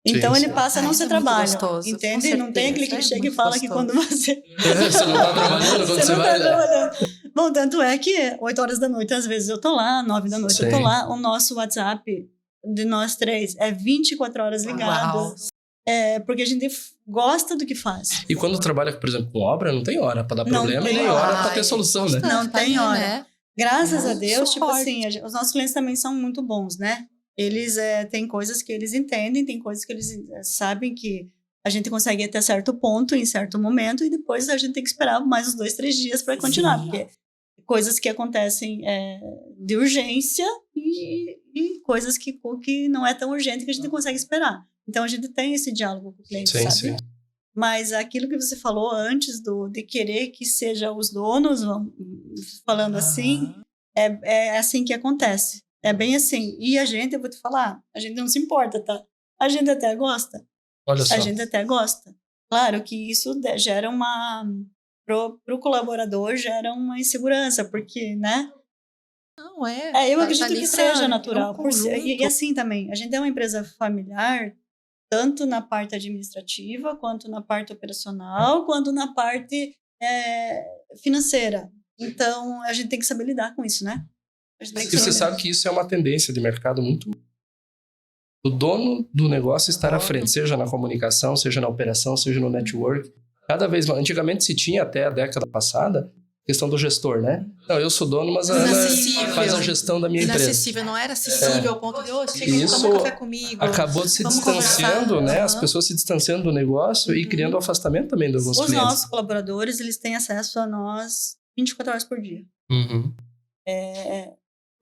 Então ele passa a não ser trabalho, entende? Não tem aquele que chega e fala que quando você... Você não tá trabalhando quando você vai lá. Bom, tanto é que 8 horas da noite, às vezes eu tô lá, 9 da noite eu tô lá. O nosso WhatsApp de nós três é 24 horas ligado. Porque a gente gosta do que faz. E quando trabalha, por exemplo, com obra, não tem hora pra dar problema e nem hora pra ter solução, né? Não tem hora. Né? Graças a Deus, tipo assim, os nossos clientes também são muito bons, né? Eles têm coisas que eles entendem, tem coisas que eles sabem que a gente consegue ir até certo ponto, em certo momento, e depois a gente tem que esperar mais uns 2, 3 dias para continuar, porque coisas que acontecem de urgência e coisas que não é tão urgente que a gente consegue esperar. Então a gente tem esse diálogo com o cliente, sabe? Sim. Mas aquilo que você falou antes de querer que seja os donos, falando assim, é assim que acontece. É bem assim. E a gente, eu vou te falar, a gente não se importa, tá? A gente até gosta. Olha só. A gente até gosta. Claro que isso gera uma pro colaborador gera uma insegurança, porque, né? Não, é. Eu tá acredito ali que pra- seja é um natural. E conjunto. assim também, a gente é uma empresa familiar, tanto na parte administrativa, quanto na parte operacional, quanto na parte financeira. Então, a gente tem que saber lidar com isso, né? A gente tem que E você saber. sabe que isso é uma tendência de mercado muito... O dono do negócio estar à frente, seja na comunicação, seja na operação, seja no network. Cada vez mais. Antigamente se tinha, até a década passada, a questão do gestor, né? Não, eu sou dono, mas a Ana Inacessível. faz a gestão da minha empresa. Inacessível, não era acessível ao ponto de, chega E e isso toma um café comigo. acabou se Vamos distanciando, conversar. né? As Aham. pessoas se distanciando do negócio e criando afastamento também de alguns Os clientes. nossos colaboradores, eles têm acesso a nós 24 horas por dia. Uhum.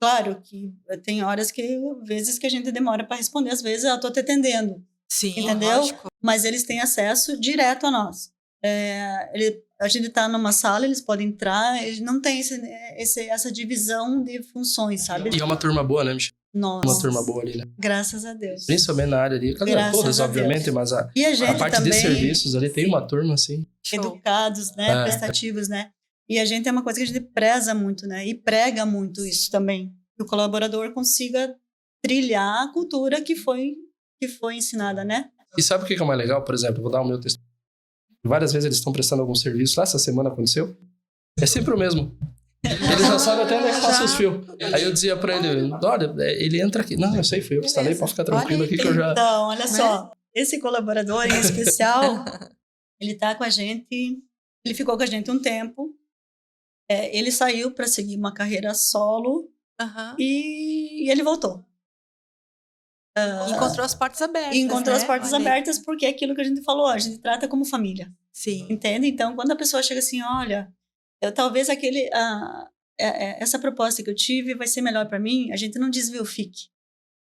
Claro que tem vezes que a gente demora para responder, às vezes eu estou te atendendo, Sim, entendeu? lógico. Mas eles têm acesso direto a nós. A gente está numa sala, eles podem entrar, eles não tem essa divisão de funções, sabe? E é uma turma boa, né, Michel? Nossa, Uma turma boa ali, né? graças a Deus. Principalmente na área ali. Claro, Graças todas, a obviamente, Deus. mas a E a gente parte também, de serviços ali tem uma turma, assim. Show. educados, né, prestativos, né? E a gente é uma coisa que a gente preza muito, né? E prega muito isso também. Que o colaborador consiga trilhar a cultura que foi ensinada, né? E sabe o que é o mais legal? Por exemplo, eu vou dar o meu testemunho. Várias vezes eles estão prestando algum serviço. Lá essa semana aconteceu. É sempre o mesmo. Ele já sabe até onde é que passa os fios. Aí eu dizia pra ele, olha, ele entra aqui. Não, eu sei, fui eu que instalei, pode ficar tranquilo aqui que eu já... Então, olha só, esse colaborador em especial, ele tá com a gente, ele ficou com a gente um tempo, ele saiu para seguir uma carreira solo Aham. e ele voltou. Encontrou as portas abertas. E encontrou as né? portas Olha aí. abertas porque é aquilo que a gente falou, a gente trata como família. Sim. Entende? Então, quando a pessoa chega assim, olha, talvez essa proposta que eu tive vai ser melhor para mim, a gente não desvia o FIC.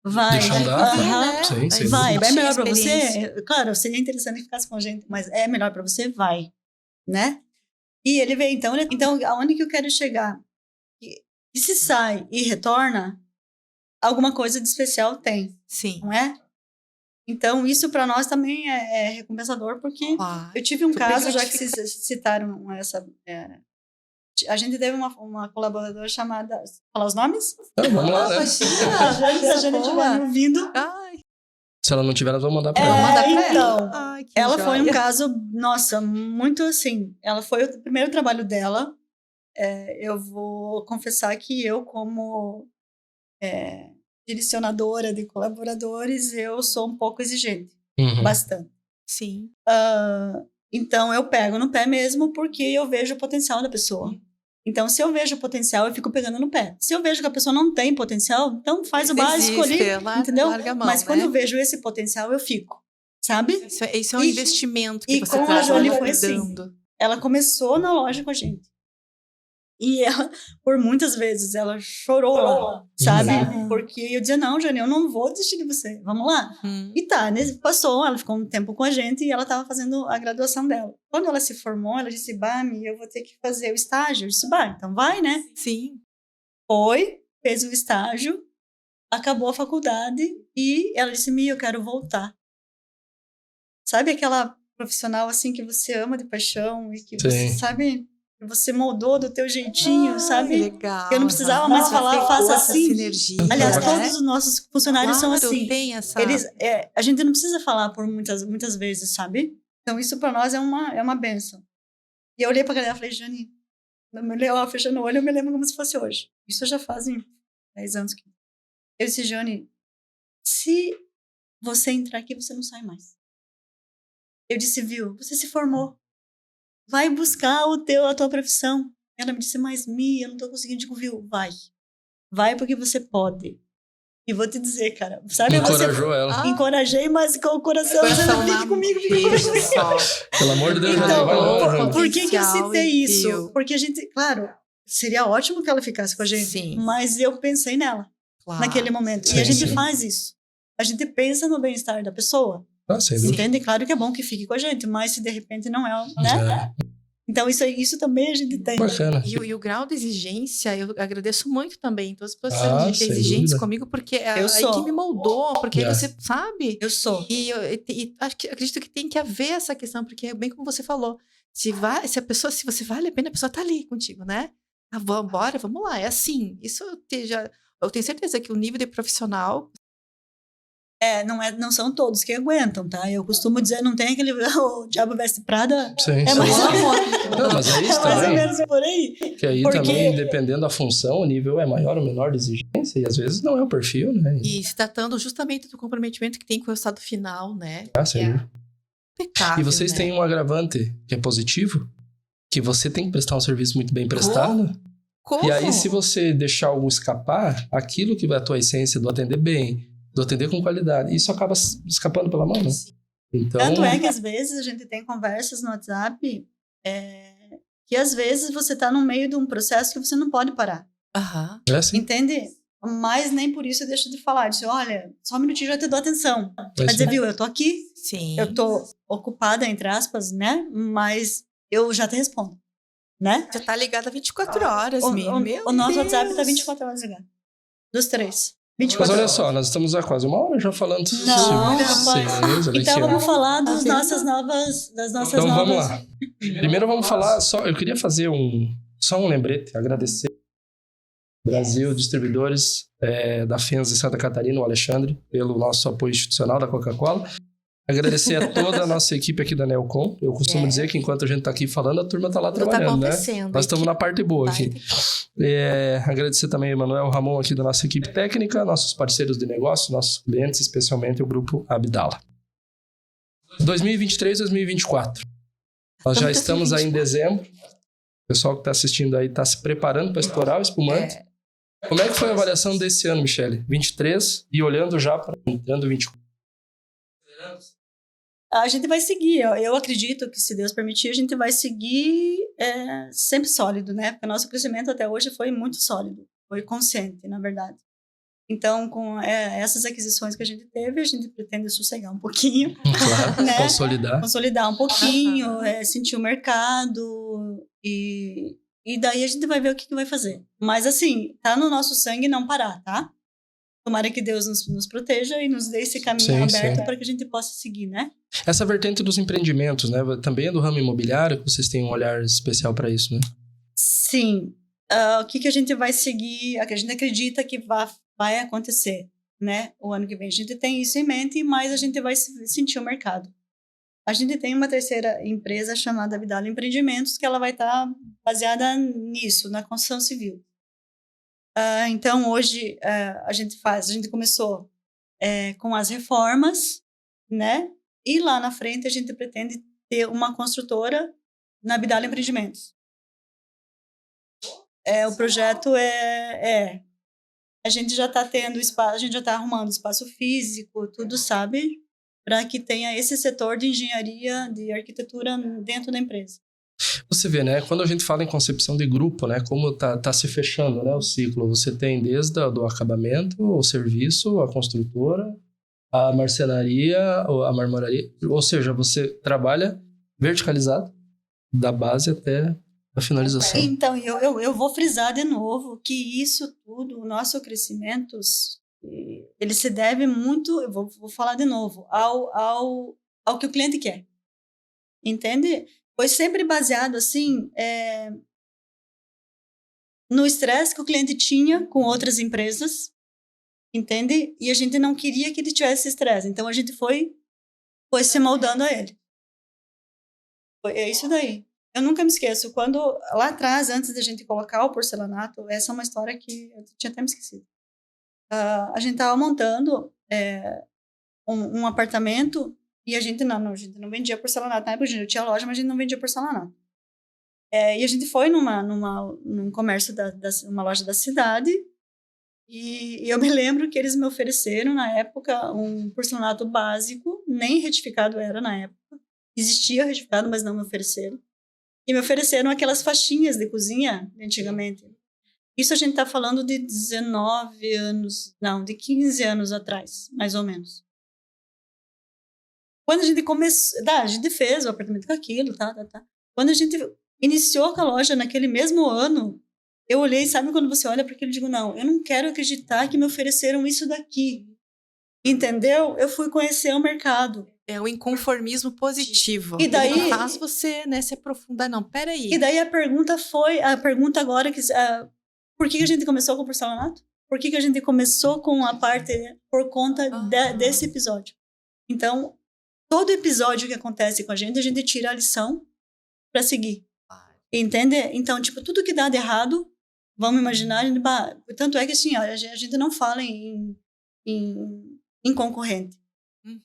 Vai. Deixa andar. Aham. Sim, sem Vai. dúvida. É melhor para Experiência. você? Claro, seria interessante que ficasse com a gente, mas é melhor para você? Vai. Né? E ele veio, então, aonde que eu quero chegar? E se sai e retorna, alguma coisa de especial tem, Sim. não é? Então, isso para nós também é recompensador, porque Claro. eu tive um Super caso, já que gratificante. vocês citaram essa... a gente teve uma colaboradora chamada... Falar os nomes? Vamos lá, né? Se a gente estiver me ouvindo. Ai, Se ela não tiver, nós vamos mandar pra vamos ela. mandar pra então, ela. Ai, que ela foi um joia. caso, nossa, muito assim... Ela foi o primeiro trabalho dela. Eu vou confessar que eu, como direcionadora de colaboradores, eu sou um pouco exigente. Uhum. Bastante. Sim. Então, eu pego no pé mesmo porque eu vejo o potencial da pessoa. Então, se eu vejo o potencial, eu fico pegando no pé. Se eu vejo que a pessoa não tem potencial, então faz o básico ali, entendeu? Larga a mão, Mas quando né? eu vejo esse potencial, eu fico, sabe? Isso é um E- investimento que e você com está a Joane foi assim. dando. Ela começou na loja com a gente. E ela, por muitas vezes, ela chorou lá, sabe? Uhum. Porque eu dizia, não, Jane, eu não vou desistir de você, vamos lá. E tá, passou, ela ficou um tempo com a gente e ela estava fazendo a graduação dela. Quando ela se formou, ela disse, Bami, eu vou ter que fazer o estágio. Eu disse, então vai, né? Sim. Foi, fez o estágio, acabou a faculdade e ela disse, eu quero voltar. Sabe aquela profissional assim que você ama de paixão e que você, Sim. sabe, que você moldou do teu jeitinho, sabe? Legal. Eu não precisava mais falar, Pegou faça essa assim. sinergia, Aliás, né? todos os nossos funcionários são Claro, assim. tem essa... A gente não precisa falar por muitas vezes, sabe? Então, isso para nós é uma benção. E eu olhei pra galera e falei, Jane, ela fechando o olho, eu me lembro como se fosse hoje. Isso já fazem 10 anos. Eu disse, Jane, se você entrar aqui, você não sai mais. Eu disse, viu, você se formou. Vai buscar a tua profissão. Ela me disse, mas eu não tô conseguindo. Digo, viu, vai. Vai porque você pode. E vou te dizer, cara, sabe? Encorajou ela. Encorajei, mas com o coração, fique comigo. Só. Pelo amor de Deus, Então, vai lá. por que eu citei isso? Viu? Porque a gente, claro, seria ótimo que ela ficasse com a gente, Sim. mas eu pensei nela Claro. naquele momento. Sim, E a gente sim. faz isso. A gente pensa no bem-estar da pessoa. Sem dúvida. Entende? Claro que é bom que fique com a gente, mas se de repente não é, né? Então isso também a gente tem. Bacana. E o grau de exigência, eu agradeço muito também. Todas as pessoas Ah, são sem exigentes dúvida. comigo, porque é Eu aí sou. que me moldou, porque aí você sabe. Eu sou. E acredito que tem que haver essa questão, porque é bem como você falou. Se você vale a pena, a pessoa tá ali contigo, né? Ah, vamos lá. É assim. Isso eu tenho certeza que o nível de profissional. Não são todos que aguentam, tá? Eu costumo dizer, não tem aquele o diabo veste Prada. Sim, É sim. mais Não, mas é isso mais ou também. menos por aí. Que aí também, dependendo da função, o nível é maior ou menor de exigência, e às vezes não é o perfil, né? E se tratando justamente do comprometimento que tem com o resultado final, né? Sim. Impecável, E vocês né? têm um agravante que é positivo, que você tem que prestar um serviço muito bem prestado. Como? E aí, se você deixar algo escapar, aquilo que vai a tua essência do atender bem, do atender com qualidade, isso acaba escapando pela mão, né? Então... Tanto é que às vezes a gente tem conversas no WhatsApp que às vezes você tá no meio de um processo que você não pode parar. Aham. É assim. Entende? Mas nem por isso eu deixo de falar. Disse, olha, só um minutinho já te dou atenção. Vai dizer, viu, eu tô aqui, Sim. eu tô ocupada, entre aspas, né? Mas eu já te respondo, né? Já tá ligada 24 horas, O nosso WhatsApp tá 24 horas ligado. Dos 3. Mas 24 olha horas. só, nós estamos há quase 1 hora já falando sobre Não, vocês. Olha Então aqui, ó. vamos falar das nossas novas... Então vamos lá. Primeiro vamos falar só... Eu queria fazer só um lembrete, agradecer Brasil, distribuidores da FENS de Santa Catarina, o Alexandre, pelo nosso apoio institucional da Coca-Cola. Agradecer a toda a nossa equipe aqui da Neocom. Eu costumo dizer que enquanto a gente está aqui falando, a turma está lá trabalhando, né? Nós estamos na parte boa aqui. Agradecer também ao Emanuel Ramon aqui da nossa equipe técnica, nossos parceiros de negócio, nossos clientes, especialmente o Grupo Abdala. 2023, 2024. Nós já estamos aí em dezembro. O pessoal que está assistindo aí está se preparando para estourar o espumante. Como é que foi a avaliação desse ano, Michele? 23 e olhando já para entrando 24. A gente vai seguir. Eu acredito que, se Deus permitir, a gente vai seguir sempre sólido, né? Porque o nosso crescimento até hoje foi muito sólido. Foi consciente, na verdade. Então, com essas aquisições que a gente teve, a gente pretende sossegar um pouquinho. Claro, né? Consolidar um pouquinho, sentir o mercado e daí a gente vai ver o que vai fazer. Mas, assim, tá no nosso sangue não parar, tá? Tomara que Deus nos proteja e nos dê esse caminho aberto para que a gente possa seguir, né? Essa vertente dos empreendimentos, né? Também é do ramo imobiliário, que vocês têm um olhar especial para isso, né? Sim. O que a gente vai seguir, a que a gente acredita que vai acontecer, né? O ano que vem. A gente tem isso em mente, mas a gente vai sentir o mercado. A gente tem uma terceira empresa chamada Abdala Empreendimentos, que ela vai estar baseada nisso, na construção civil. Então, hoje, a gente começou com as reformas, né? E lá na frente a gente pretende ter uma construtora na Abdala Empreendimentos. O projeto a gente já está tendo espaço, a gente já está arrumando espaço físico, tudo, sabe? Para que tenha esse setor de engenharia, de arquitetura dentro da empresa. Você vê, né? Quando a gente fala em concepção de grupo, né? Como tá se fechando, né? O ciclo. Você tem desde do acabamento, o serviço, a construtora, a marcenaria, a marmoraria. Ou seja, você trabalha verticalizado da base até a finalização. Então, eu vou frisar de novo que isso tudo, o nosso crescimento, ele se deve muito, eu vou falar de novo, ao que o cliente quer. Entende? Foi sempre baseado, assim, no estresse que o cliente tinha com outras empresas, entende? E a gente não queria que ele tivesse estresse, então a gente foi se moldando a ele. É isso daí. Eu nunca me esqueço, quando, lá atrás, antes da gente colocar o porcelanato, essa é uma história que eu tinha até me esquecido. A gente estava montando um apartamento e a gente não vendia porcelanato. Na época a gente tinha loja, mas a gente não vendia porcelanato. E a gente foi num comércio, uma loja da cidade, e eu me lembro que eles me ofereceram, na época, um porcelanato básico, nem retificado era na época. Existia retificado, mas não me ofereceram. E me ofereceram aquelas faixinhas de cozinha, antigamente. Isso a gente está falando de 19 anos, não, de 15 anos atrás, mais ou menos. Quando a gente começou, a gente fez o apartamento com aquilo, tá. Quando a gente iniciou com a loja naquele mesmo ano, eu olhei, sabe quando você olha para aquilo e digo, não, eu não quero acreditar que me ofereceram isso daqui. Entendeu? Eu fui conhecer o mercado. É o inconformismo positivo. E daí- Ele não faz você, né, se aprofundar. Não, peraí. E daí a pergunta agora, por que a gente começou com o porcelanato? Por que a gente começou com a parte por conta desse episódio? Então, todo episódio que acontece com a gente tira a lição para seguir. Entende? Então, tipo, tudo que dá de errado, vamos imaginar, tanto é que assim, a gente não fala em concorrente.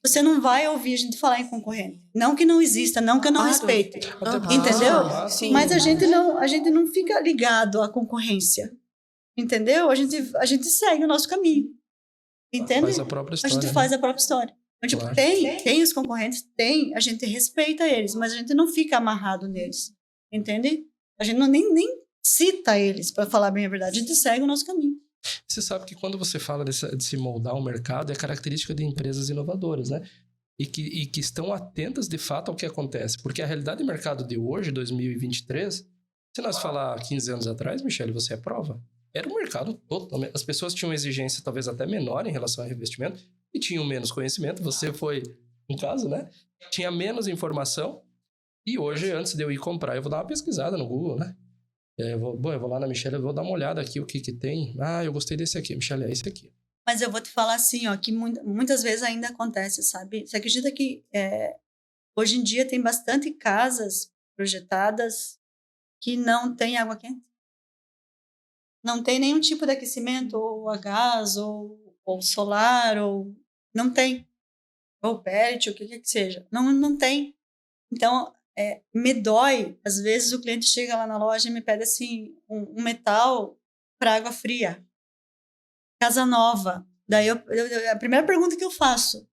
Você não vai ouvir a gente falar em concorrente. Não que não exista, não que eu não Claro. respeite. Até Entendeu? Sim. Mas a gente não fica ligado à concorrência. Entendeu? A gente segue o nosso caminho. Entende? Faz a própria A história. gente né? faz a própria história. Então, tipo, Claro. tem os concorrentes, a gente respeita eles, mas a gente não fica amarrado neles. Entende? A gente nem cita eles, para falar bem a verdade. A gente segue o nosso caminho. Você sabe que quando você fala de se moldar o mercado, é característica de empresas inovadoras, né? E que estão atentas, de fato, ao que acontece. Porque a realidade do mercado de hoje, 2023, se nós falar 15 anos atrás, Michele, você é prova. Era um mercado totalmente... As pessoas tinham exigência talvez até menor em relação ao revestimento e tinham menos conhecimento. Você foi um caso, né? Tinha menos informação. E hoje, antes de eu ir comprar, eu vou dar uma pesquisada no Google, né? Eu vou lá na Michele, eu vou dar uma olhada aqui o que tem. Ah, eu gostei desse aqui, Michele, é esse aqui. Mas eu vou te falar assim, ó, que muitas vezes ainda acontece, sabe? Você acredita que hoje em dia tem bastante casas projetadas que não tem água quente? Não tem nenhum tipo de aquecimento, ou a gás, ou solar, ou... Não tem. Ou pellet, o que quer que seja. Não tem. Então, me dói. Às vezes o cliente chega lá na loja e me pede assim, um metal para água fria. Casa nova. Daí a primeira pergunta que eu faço: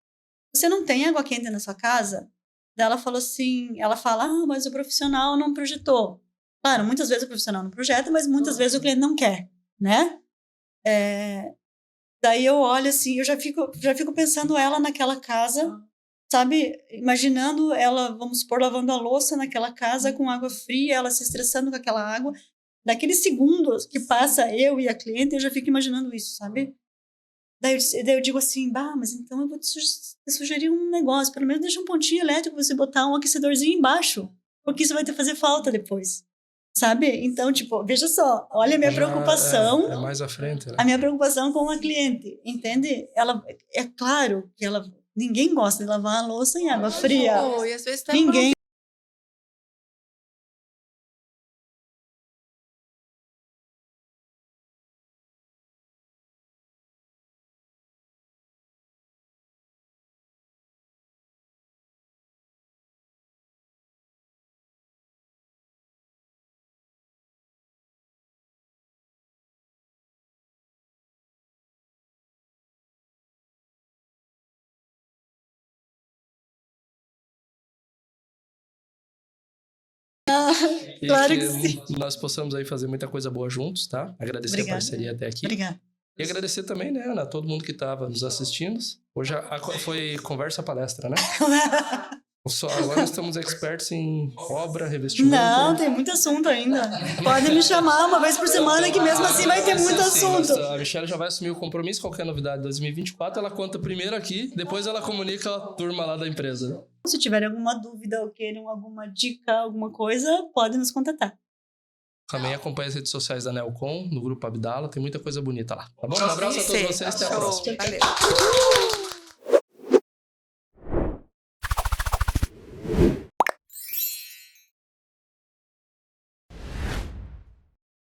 você não tem água quente na sua casa? Daí ela falou assim, mas o profissional não projetou. Claro, muitas vezes o profissional não projeta, mas muitas vezes o cliente não quer, né? Daí eu olho assim, eu já fico pensando ela naquela casa, sabe? Imaginando ela, vamos supor, lavando a louça naquela casa com água fria, ela se estressando com aquela água. Daqueles segundos que passa eu e a cliente, eu já fico imaginando isso, sabe? Daí eu digo assim, mas então eu vou te sugerir um negócio, pelo menos deixa um pontinho elétrico pra você botar um aquecedorzinho embaixo, porque isso vai te fazer falta depois, sabe? Então, tipo, veja só, olha a minha preocupação. É mais à frente, né? A minha preocupação com a cliente, entende? É claro que ninguém gosta de lavar a louça em água fria. E às vezes tá Ninguém. Claro que sim. Nós possamos aí fazer muita coisa boa juntos, tá? Agradecer Obrigada. a parceria até aqui. Obrigada. E agradecer também, né, Ana, a todo mundo que estava nos assistindo. Hoje foi conversa palestra, né? Agora nós estamos experts em obra, revestimento. Não, tem muito assunto ainda. Pode me chamar uma vez por semana, que mesmo assim vai ter muito assunto. A Michele já vai assumir o compromisso. Qualquer novidade de 2024, ela conta primeiro aqui, depois ela comunica a turma lá da empresa. Se tiverem alguma dúvida ou queiram alguma dica, alguma coisa, pode nos contatar. Também acompanhe as redes sociais da Nelcom, no Grupo Abdala, tem muita coisa bonita lá. Tá bom? Um abraço a todos vocês, até a próxima. Valeu.